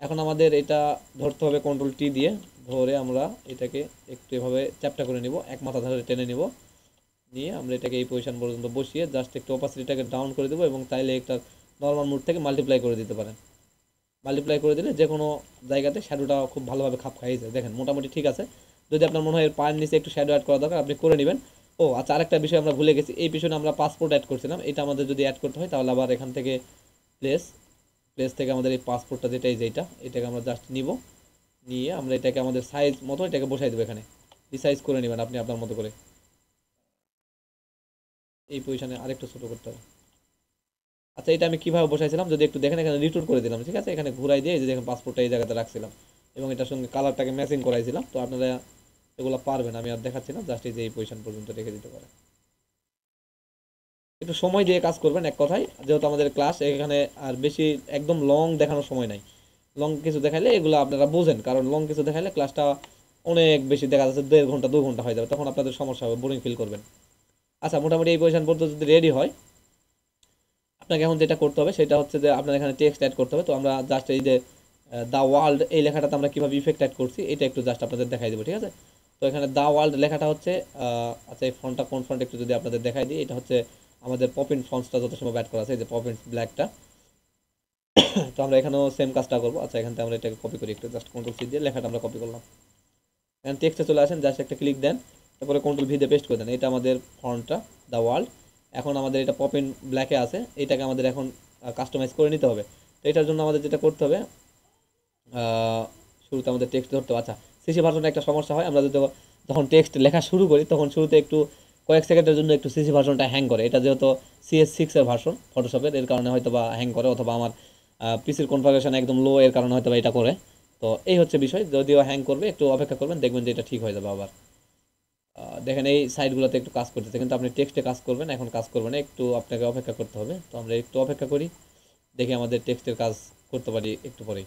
এখন আমাদের এটা ধরতে হবে কন্ট্রোল টি দিয়ে, ধরে আমরা এটাকে একটু এভাবে চ্যাপটা করে নিব, এক মাথা ধরে টেনে নিব, নিয়ে আমরা এটাকে এই পজিশন পর্যন্ত বসিয়ে জাস্ট একটু অপাসিটিটাকে ডাউন করে দেবো, এবং চাইলে একটা নর্মাল মুড থেকে মাল্টিপ্লাই করে দিতে পারেন। মাল্টিপ্লাই করে দিলে যে কোনো জায়গাতে শ্যাডোটা খুব ভালোভাবে খাপ খাইয়ে যায়। দেখেন মোটামুটি ঠিক আছে। যদি আপনার মনে হয় এর পায়ের নিচে একটু শ্যাডো অ্যাড করা দরকার, আপনি করে নেবেন। ও আচ্ছা, আরেকটা বিষয় আমরা ভুলে গেছি, এই পিছনে আমরা পাসপোর্ট অ্যাড করছিলাম, এটা আমাদের যদি অ্যাড করতে হয় তাহলে আবার এখান থেকে প্লেস প্লেস থেকে আমাদের এই পাসপোর্টটা যেটা এটাকে আমরা জাস্ট নিব, নিয়ে আমরা এটাকে আমাদের সাইজ মতো এটাকে বসাই দেবো, এখানে রিসাইজ করে নেবেন আপনি আপনার মতো করে। এই পজিশনে আরেকটু ছোটো করতে হবে। আচ্ছা, এটা আমি কীভাবে বসাইছিলাম যদি একটু দেখেন, এখানে রিটুন করে দিলাম, ঠিক আছে। এখানে ঘুরাই দিয়ে এই যে দেখেন পাসপোর্টটা এই জায়গাতে রাখছিলাম এবং এটার সঙ্গে কালারটাকে ম্যাচিং করাইছিলাম। তো আপনারা এগুলো পারবেন, আমি আর দেখাচ্ছি না, জাস্ট এই যে এই পজিশন পর্যন্ত রেখে দিতে পারে। একটু সময় দিয়ে কাজ করবেন, এক কথায় যেহেতু আমাদের ক্লাস এখানে আর বেশি একদম লং দেখানোর সময় নাই। লং কিছু দেখাইলে এগুলো আপনারা বোঝেন, কারণ লং কিছু দেখাইলে ক্লাসটা অনেক বেশি দেখা যাচ্ছে 1.5 ঘন্টা 2 ঘন্টা হয়ে যাবে, তখন আপনাদের সমস্যা হবে, বোরিং ফিল করবেন। আচ্ছা, মোটামুটি এই পজিশন পর্যন্ত যদি রেডি হয়, আপনাকে এখন যেটা করতে হবে সেটা হচ্ছে যে আপনার এখানে টেক্সট অ্যাড করতে হবে। তো আমরা জাস্ট এই যে দ্য ওয়ার্ল্ড এই লেখাটাতে আমরা কীভাবে ইফেক্ট অ্যাড করছি এটা একটু জাস্ট আপনাদের দেখাই দেবো, ঠিক আছে। তো এখানে দ্য ওয়ার্ল্ড লেখাটা হচ্ছে আচ্ছা, এই ফন্টটা কোন ফন্ট একটু যদি আপনাদের দেখাই দিই, এটা হচ্ছে আমাদের পপিন ফন্টসটা যত সময় অ্যাড করা আছে, এই যে পপিন ব্ল্যাকটা। তো আমরা এখানেও সেম কাজটা করবো। আচ্ছা, এখান থেকে আমরা এটাকে কপি করি, একটু জাস্ট কন্ট্রোল সি দিয়ে লেখাটা আমরা কপি করলাম। এখানে টেক্সটে চলে আসেন, জাস্ট একটা ক্লিক দেন, তারপরে কন্ট্রোল ভি দিয়ে পেস্ট করে দেন। এটা আমাদের ফন্টটা দ্য ওয়ার্ল্ড। এখন আমাদের এটা পপিন ব্ল্যাকে আছে, এটাকে আমাদের এখন কাস্টমাইজ করে নিতে হবে। তো এটার জন্য আমাদের যেটা করতে হবে, শুরুতে আমাদের টেক্সট ধরতে হবে। আচ্ছা, সিসি ভার্সনে একটা সমস্যা হয়, আমরা যদি যখন টেক্সট লেখা শুরু করি তখন শুরুতে একটু কয়েক সেকেন্ডের জন্য একটু সিসি ভার্সনটা হ্যাং করে। এটা যেহেতু CS6 ভার্সন ফটোশপের, এর কারণে হয়তো বা হ্যাং করে, অথবা আমার পিসির কনফিগারেশন একদম লো, এর কারণে হয়তো বা এটা করে। তো এই হচ্ছে বিষয়, যদিও হ্যাং করবে একটু অপেক্ষা করবেন, দেখবেন যে এটা ঠিক হয়ে যাবে আবার। দেখেন এই সাইডগুলোতে একটু কাজ করতেছে, কিন্তু আপনি টেক্সটে কাজ করবেন, এখন কাজ করবেন না, একটু আপনাকে অপেক্ষা করতে হবে। তো আমরা একটু অপেক্ষা করি, দেখি আমাদের টেক্সটের কাজ করতে পারি একটু পরেই।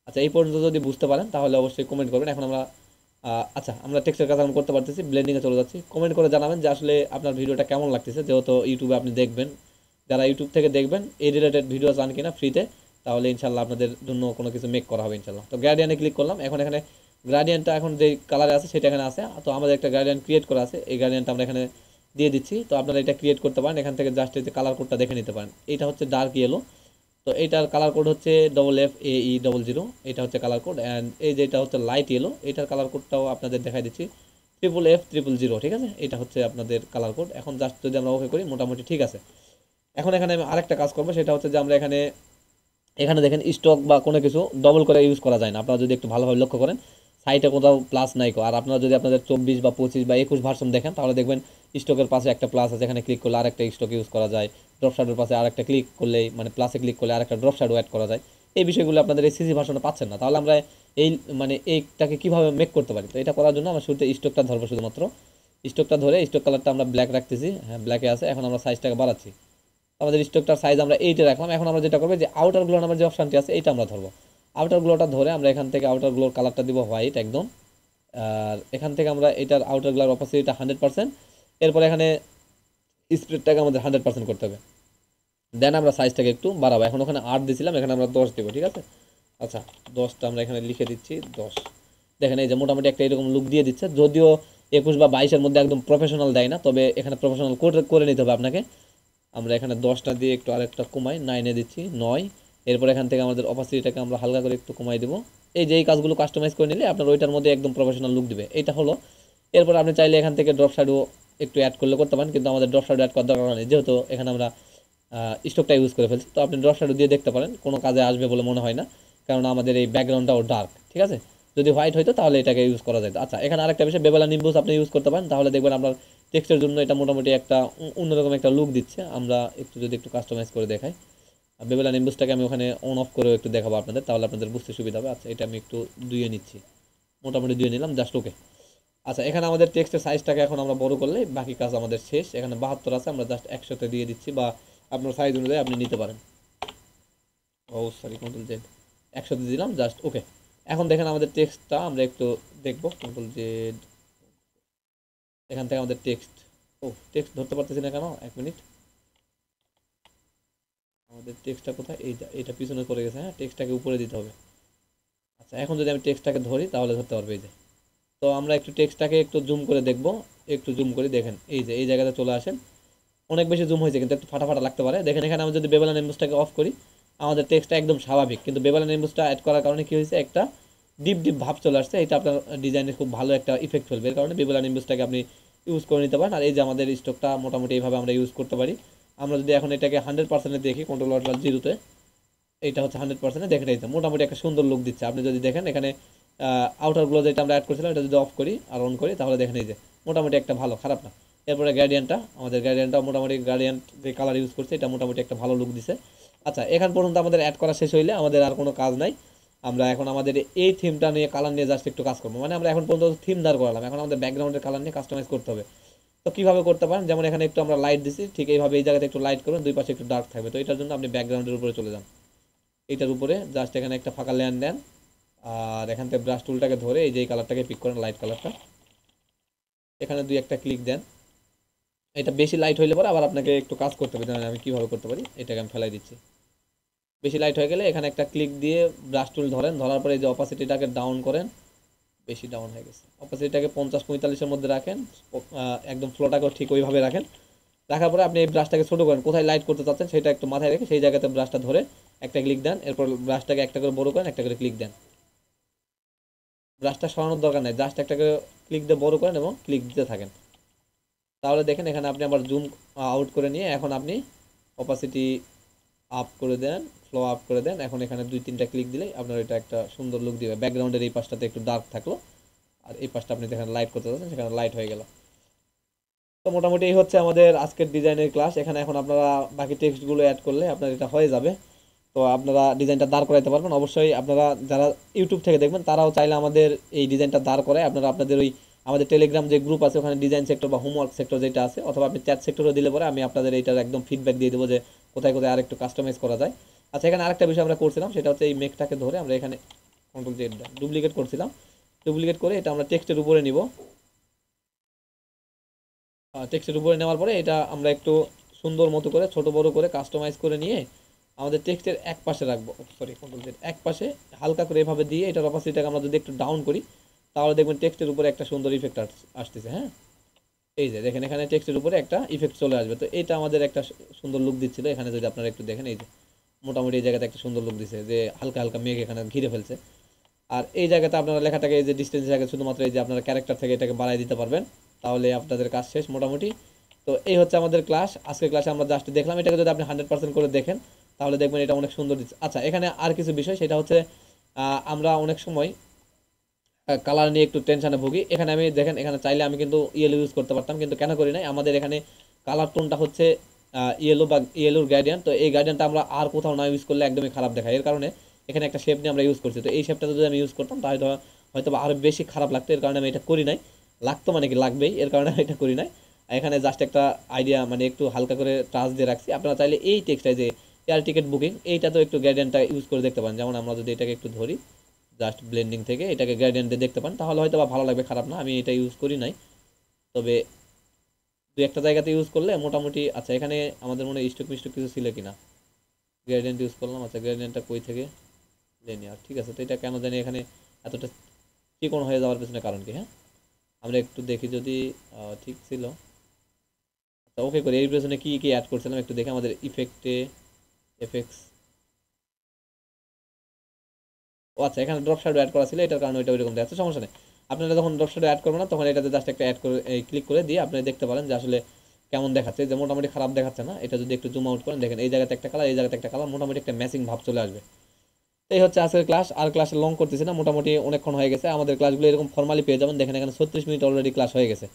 আচ্ছা, এই পর্যন্ত যদি বুঝতে পারেন তাহলে অবশ্যই কমেন্ট করবেন। এখন আমরা আচ্ছা, আমরা টেক্সটের কাজ এখন করতে পারতেছি, ব্লেন্ডিংয়ে চলে যাচ্ছি। কমেন্ট করে জানাবেন যে আসলে আপনার ভিডিওটা কেমন লাগতেছে, যেহেতু ইউটিউবে আপনি দেখবেন, যারা ইউটিউব থেকে দেখবেন এই রিলেটেড ভিডিও চান কিনা ফ্রিতে, তাহলে ইনশাল্লাহ আপনাদের জন্য কোনো কিছু মেক করা হবে ইনশাল্লাহ। তো গ্রেডিয়েন্টে ক্লিক করলাম, এখন এখানে গ্রেডিয়েন্টটা এখন যে কালারে আছে সেটা এখানে আছে। তো আমাদের একটা গ্রেডিয়েন্ট ক্রিয়েট করা আছে, এই গ্রেডিয়েন্টটা আমরা এখানে দিয়ে দিচ্ছি। তো আপনারা এটা ক্রিয়েট করতে পারেন, এখান থেকে জাস্ট এই যে কালার কোডটা দেখে নিতে পারেন। এটা হচ্ছে ডার্ক ইয়েলো, তো এইটার কালার কোড হচ্ছে FFAE00, এটা হচ্ছে কালার কোড। অ্যান্ড এই যেটা হচ্ছে লাইট ইয়েলো, এটার কালার কোডটাও আপনাদের দেখাই দিচ্ছি, FFF000, ঠিক আছে। এটা হচ্ছে আপনাদের কালার কোড। এখন জাস্ট যদি আমরা ওকে করি মোটামুটি ঠিক আছে। এখন এখানে আমি আরেকটা কাজ করবো, সেটা হচ্ছে যে আমরা এখানে এখানে দেখেন স্টক বা কোনো কিছু ডবল করে ইউজ করা যায় না। আপনারা যদি একটু ভালোভাবে লক্ষ্য করেন, সাইটে কোথাও প্লাস নাই। আর আপনারা যদি আপনাদের 24 বা 25 বা 21 ভার্সন দেখেন, তাহলে দেখবেন স্টকের পাশে একটা প্লাস আছে, এখানে ক্লিক করলে আরেকটা স্টক ইউজ করা যায়। ড্রপ শ্যাডোর পাশে আরেকটা ক্লিক করলেই, মানে প্লাসে ক্লিক করলে আরেকটা ড্রপ শ্যাডো অ্যাড করা যায়। এই বিষয়গুলো আপনাদের এই সিজি ভার্সনে পাচ্ছেন না। তাহলে আমরা এই মানে এইটাকে কীভাবে মেক করতে পারি? তো এটা করার জন্য আমরা শুরুতে স্টকটা ধরবো, শুধুমাত্র স্টকটা ধরে স্টক কালারটা আমরা ব্ল্যাক রাখতেছি, হ্যাঁ ব্ল্যাকে আছে। এখন আমরা সাইজটাকে বাড়াচ্ছি, আমাদের স্টকটার সাইজ আমরা 8-এ রাখলাম। এখন আমরা যেটা করবো, যে আউটার গ্লো নামের যে অপশানটি আছে এইটা আমরা ধরবো। আউটার গ্লোটা ধরে আমরা এখান থেকে আউটার গ্লোর কালারটা দিব হোয়াইট একদম। আর এখান থেকে আমরা এটার আউটার গ্লোর অপোসিটিটা 100%। এরপর এখানে স্প্রেডটাকে আমাদের 100% করতে হবে। দেন আমরা সাইজটাকে একটু বাড়াবো। এখন ওখানে 8 দিয়েছিলাম, এখানে আমরা 10 দেবো, ঠিক আছে। আচ্ছা, 10টা আমরা এখানে লিখে দিচ্ছি 10। দেখেন এই যে মোটামুটি একটা এরকম লুক দিয়ে দিচ্ছে, যদিও 21 বা 22-এর মধ্যে একদম প্রফেশনাল দেয় না, তবে এখানে প্রফেশনাল করে নিতে হবে আপনাকে। আমরা এখানে 10টা দিয়ে একটু আরেকটা কমাই, 9-এ দিচ্ছি 9। এরপর এখান থেকে আমাদের অপাসিটিটাকে আমরা হালকা করে একটু কমাই দেবো। এই যে এই কাজগুলো কাস্টমাইজ করে নিলে আপনার ওইটার মধ্যে একদম প্রফেশনাল লুক দিবে, এটা হলো। এরপর আপনি চাইলে এখান থেকে ড্রপ শ্যাডো একটু অ্যাড করলে করতে পারেন, কিন্তু আমাদের ড্রপ শ্যাডো অ্যাড করার দরকার নেই, যেহেতু এখানে আমরা স্টকটা ইউজ করে ফেলছি। তো আপনি ড্রপ শ্যাডো দিয়ে দেখতে পারেন, কোনো কাজে আসবে বলে মনে হয় না, কারণ আমাদের এই ব্যাকগ্রাউন্ডটাও ডার্ক, ঠিক আছে। যদি হোয়াইট হইতো তাহলে এটাকে ইউজ করা যেত। আচ্ছা, এখানে আরেকটা বিষয়, বেবেলা নিম্বুস আপনি ইউজ করতে পারেন, তাহলে দেখবেন আপনার টেক্সটের জন্য এটা মোটামুটি একটা অন্যরকম একটা লুক দিচ্ছে। আমরা একটু যদি একটু কাস্টমাইজ করে দেখাই, বেবেলা নিম্বুসটাকে আমি ওখানে অন অফ করে একটু দেখাবো আপনাদের, তাহলে আপনাদের বুঝতে সুবিধা হবে। আচ্ছা, এটা আমি একটু ধুয়ে নিচ্ছি, মোটামুটি ধুয়ে নিলাম, জাস্ট ওকে। আচ্ছা, এখানে আমাদের টেক্সটের সাইজটাকে এখন আমরা বড় করলে বাকি কাজ আমাদের শেষ। এখানে 72 আছে, আমরা জাস্ট 100-তে দিয়ে দিচ্ছি, বা আপনার সাইজ অনুযায়ী আপনি নিতে পারেন। ও সরি, কন্ট্রোল জেড, 100-তে দিলাম, জাস্ট ওকে। এখন দেখেন আমাদের টেক্সটটা আমরা একটু দেখবো, কন্ট্রোল জেড, এখান থেকে আমাদের টেক্সট, টেক্সট ধরতে পারতেছি না কেন, 1 মিনিট। আমাদের টেক্সটটা কোথায়? এইটা পিছনে করে গেছে, হ্যাঁ টেক্সটটাকে উপরে দিতে হবে। আচ্ছা, এখন যদি আমি টেক্সটটাকে ধরি তাহলে ধরতে পারবে। এই যে, তো আমরা একটু টেক্সটটাকে একটু জুম করে দেখবো, একটু জুম করে দেখেন, এই যে এই জায়গাতে চলে আসেন। অনেক বেশি জুম হয়েছে, কিন্তু একটু ফাটাফাটা লাগতে পারে। দেখেন এখানে আমি যদি বেবেলা নিম্বুসটাকে অফ করি, আমাদের টেক্সটটা একদম স্বাভাবিক, কিন্তু বেবেলা নিম্বুসটা অ্যাড করার কারণে কি হয়েছে, একটা ডিপ ডিপ ভাব চলে আসছে। এটা আপনার ডিজাইনে খুব ভালো একটা ইফেক্ট ফেলবে, এর কারণে বেবেলা নিম্বুসটাকে আপনি ইউজ করে নিতে পারেন। আর এই যে আমাদের স্টকটা মোটামুটি এইভাবে আমরা ইউজ করতে পারি। আমরা যদি এখন এটাকে 100%-এ দেখি, কন্ট্রোল অল্ট প্লাস 0-তে, এইটা হচ্ছে 100%-এ, দেখেন এই যে মোটামুটি একটা সুন্দর লুক দিচ্ছে। আপনি যদি দেখেন এখানে আউটার গ্লো যেটা আমরা অ্যাড করেছিলাম, এটা যদি অফ করি আর অন করি, তাহলে দেখেন এই যে মোটামুটি একটা ভালো, খারাপ না। এরপরে গ্রেডিয়েন্টটা, আমাদের গ্রেডিয়েন্টটা মোটামুটি, গ্রেডিয়েন্ট যে কালার ইউজ করছে এটা মোটামুটি একটা ভালো লুক দিছে। আচ্ছা, এখান পর্যন্ত আমাদের অ্যাড করা শেষ হইলে আমাদের আর কোনো কাজ নাই। আমরা এখন আমাদের এই থিমটা নিয়ে, কালার নিয়ে জাস্ট একটু কাজ করবো। মানে আমরা এখন পর্যন্ত থিম দাঁড় করালাম, এখন আমাদের ব্যাকগ্রাউন্ডের কালার নিয়ে কাস্টমাইজ করতে হবে। তো কীভাবে করতে পারেন, যেমন এখানে একটু আমরা লাইট দিছি, ঠিক এইভাবে এই জায়গাতে একটু লাইট করবেন, দুই পাশে একটু ডার্ক থাকবে। তো এটার জন্য আপনি ব্যাকগ্রাউন্ডের উপরে চলে যান, এইটার উপরে জাস্ট এখানে একটা ফাঁকা লেয়ার নেন, আর এখান থেকে ব্রাশ টুলটাকে ধরে এই যে এই কালারটাকে পিক করেন, লাইট কালারটা, এখানে দুই একটা ক্লিক দেন। এটা বেশি লাইট হইলে পরে আবার আপনাকে একটু কাজ করতে হবে, জানেন আমি কীভাবে করতে পারি। এটাকে আমি ফেলাই দিচ্ছি। বেশি লাইট হয়ে গেলে এখানে একটা ক্লিক দিয়ে ব্রাশ টুল ধরেন, ধরার পরে এই যে অপাসিটিটাকে ডাউন করেন, বেশি ডাউন হয়ে গেছে, অপাসিটিটাকে 50-45-এর মধ্যে রাখেন। একদম ফ্লোটাকেও ঠিক ওইভাবে রাখেন। রাখার পরে আপনি এই ব্রাশটাকে ছোটো করেন, কোথায় লাইট করতে চাচ্ছেন সেটা একটু মাথায় রেখে সেই জায়গাতে ব্রাশটা ধরে একটা ক্লিক দেন। এরপর ব্রাশটাকে একটা করে বড় করেন, একটা করে ক্লিক দেন। ব্রাশটা সরানোর দরকার নেই, জাস্ট একটা করে ক্লিক দিয়ে বড় করেন এবং ক্লিক দিতে থাকেন। তাহলে দেখেন এখানে আপনি আবার জুম আউট করে নিয়ে এখন আপনি অপাসিটি আপ করে দেন, ফ্লো আপ করে দেন। এখন এখানে 2-3টা ক্লিক দিলেই আপনার এটা একটা সুন্দর লুক দিবে। ব্যাকগ্রাউন্ডের এই পাশটাতে একটু ডার্ক থাকলো, আর এই পাশটা আপনি যেখানে লাইট করতে চাচ্ছেন সেখানে লাইট হয়ে গেল। তো মোটামুটি এই হচ্ছে আমাদের আজকের ডিজাইনের ক্লাস। এখানে এখন আপনারা বাকি টেক্সটগুলো অ্যাড করলে আপনার এটা হয়ে যাবে। তো আপনারা ডিজাইনটা দাঁড় করাইতে পারবেন। অবশ্যই আপনারা যারা ইউটিউব থেকে দেখবেন তারাও চাইলে আমাদের এই ডিজাইনটা দাঁড় করায় আপনারা আপনাদের ওই আমাদের টেলিগ্রাম যে গ্রুপ আছে ওখানে ডিজাইন সেক্টর বা হোমওয়ার্ক সেক্টর যেটা আছে, অথবা আপনি চ্যাট সেক্টরে দিলে পরে আমি আপনাদের এইটার একদম ফিডব্যাক দিয়ে দেবো যে কোথায় কোথায় আরেকটু কাস্টমাইজ করা যায়। আচ্ছা, এখানে আরেকটা বিষয় আমরা করছিলাম, সেটা হচ্ছে এই মেকটাকে ধরে আমরা এখানে কন্ট্রোল জেড ডুপ্লিকেট করছিলাম, ডুপ্লিকেট করে এটা আমরা টেক্সটের উপরে নিব। টেক্সটের উপরে নেওয়ার পরে এটা আমরা একটু সুন্দর মতো করে ছোট বড় করে কাস্টমাইজ করে নিয়ে আমাদের টেক্সটের এক পাশে রাখবো, সরি কন্ট্রোল জেড, এক পাশে হালকা করে এভাবে দিয়ে এটার অপাসিটিটাকে আমরা যদি একটু ডাউন করি তাহলে দেখবেন টেক্সটের উপরে একটা সুন্দর ইফেক্ট আসতেছে। হ্যাঁ, এই যে দেখেন এখানে টেক্সটের উপরে একটা ইফেক্ট চলে আসবে। তো এটা আমাদের একটা সুন্দর লুক দিচ্ছিল। এখানে যদি আপনারা একটু দেখেন, এই যে মোটামুটি এই জায়গাতে একটা সুন্দর লুক দিচ্ছে, যে হালকা হালকা মেঘ এখানে ঘিরে ফেলছে। আর এই জায়গাতে আপনারা লেখাটাকে এই যে ডিস্টেন্স জায়গায় শুধুমাত্র এই যে আপনারা ক্যারেক্টার থেকে এটাকে বাড়াই দিতে পারবেন, তাহলে আপনাদের কাজ শেষ মোটামুটি। তো এই হচ্ছে আমাদের ক্লাস। আজকের ক্লাসে আমরা জাস্ট দেখলাম, এটাকে যদি আপনি 100% করে দেখেন তাহলে দেখবেন এটা অনেক সুন্দর দিচ্ছে। আচ্ছা, এখানে আর কিছু বিষয়, সেটা হচ্ছে আমরা অনেক সময় কালার নিয়ে একটু টেনশনে ভুগি। এখানে আমি দেখেন, এখানে চাইলে আমি কিন্তু ইয়েলো ইউজ করতে পারতাম, কিন্তু কেন করি নাই, আমাদের এখানে কালার টোনটা হচ্ছে ইয়েলো বা ইয়েলোর গাইডিয়ান। তো এই গাইডিয়ানটা আমরা আর কোথাও না ইউজ করলে একদমই খারাপ দেখায়, এর কারণে এখানে একটা শেপ নিয়ে আমরা ইউজ করছি। তো এই শেপটা যদি আমি ইউজ করতাম তাহলে হয়তো আরও বেশি খারাপ লাগতো, এর কারণে আমি এটা করি নাই। লাগতো মানে কি, লাগবেই, এর কারণে আমি এটা করি নাই। এখানে জাস্ট একটা আইডিয়া, মানে একটু হালকা করে টাচ দিয়ে রাখছি। আপনারা চাইলে এই টেক্সটাই যে এয়ার টিকিট বুকিং, এইটা তো একটু গাইডিয়ানটা ইউজ করে দেখতে পারেন। যেমন আমরা যদি এটাকে একটু ধরি, জাস্ট ব্লেন্ডিং থেকে এটাকে গ্রেডিয়েন্ট দিয়ে দেখতে পান, তাহলে হয়তো বা ভালো লাগবে, খারাপ না। আমি এটা ইউজ করি নাই, তবে দু একটা জায়গাতে ইউজ করলে মোটামুটি। আচ্ছা, এখানে আমাদের মনে স্টক মিস্টক কিছু ছিল কিনা, গ্রেডিয়েন্ট ইউজ করলাম। আচ্ছা, গ্রেডিয়েন্টটা কই থেকে, লিনিয়ার, ঠিক আছে। তো এটা কেন জানি এখানে এতটা চিকন হয়ে যাওয়ার পেছনে কারণ কি? হ্যাঁ, আমরা একটু দেখি যদি ঠিক ছিল। আচ্ছা, ওকে করি। এর পেছনে কি কি অ্যাড করছিলাম একটু দেখে, আমাদের ইফেক্টে এফেক্টস, ও আচ্ছা, এখানে ড্রপ শ্যাডো অ্যাড করা ছিল, এটার কারণে ওইটা ওইরকম দেখাচ্ছে, সমস্যা নেই। আপনারা যখন ড্রপ শ্যাডো অ্যাড করবেন না, তখন এটাতে জাস্ট একটা অ্যাড করে ক্লিক করে দিয়ে আপনি দেখতে পারেন যে আসলে কেমন দেখাচ্ছে, যে মোটামুটি খারাপ দেখাচ্ছে না। এটা যদি একটু জুম আউট করেন, দেখেন এই জায়গাতে একটা কালার, এই জায়গাতে একটা কালার, মোটামুটি একটা ম্যাচিং ভাব চলে আসবে। এই হচ্ছে আজকের ক্লাস। আর ক্লাসে লং করতেছি না, মোটামুটি অনেকক্ষণ হয়ে গেছে। আমাদের ক্লাসগুলো এরকম ফর্মালি পেয়ে যাবেন, দেখেন এখানে 36 মিনিট অলরেডি ক্লাস হয়ে গেছে।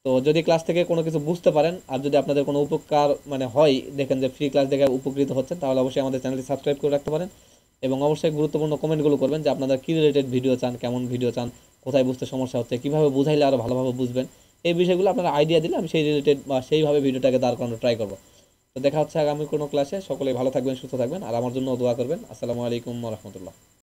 তো যদি ক্লাস থেকে কোনো কিছু বুঝতে পারেন, আর যদি আপনাদের কোনো উপকার মানে হয়, দেখেন যে ফ্রি ক্লাস দেখে উপকৃত হচ্ছেন, তাহলে অবশ্যই আমাদের চ্যানেলটি সাবস্ক্রাইব করে রাখতে পারেন। এবং অবশ্যই গুরুত্বপূর্ণ কমেন্টগুলো করবেন যে আপনারা কী রিলেটেড ভিডিও চান, কেমন ভিডিও চান, কোথায় বুঝতে সমস্যা হচ্ছে, কীভাবে বুঝাইলে আরও ভালোভাবে বুঝবেন। এই বিষয়গুলো আপনারা আইডিয়া দিলে আমি সেই রিলেটেড বা সেইভাবে ভিডিওটাকে দাঁড় করানোর ট্রাই করবো। তো দেখা হচ্ছে আগামী কোনো ক্লাসে। সকলেই ভালো থাকবেন, সুস্থ থাকবেন, আর আমার জন্য দোয়া করবেন। আসসালামু আলাইকুম ওয়া রাহমাতুল্লাহ।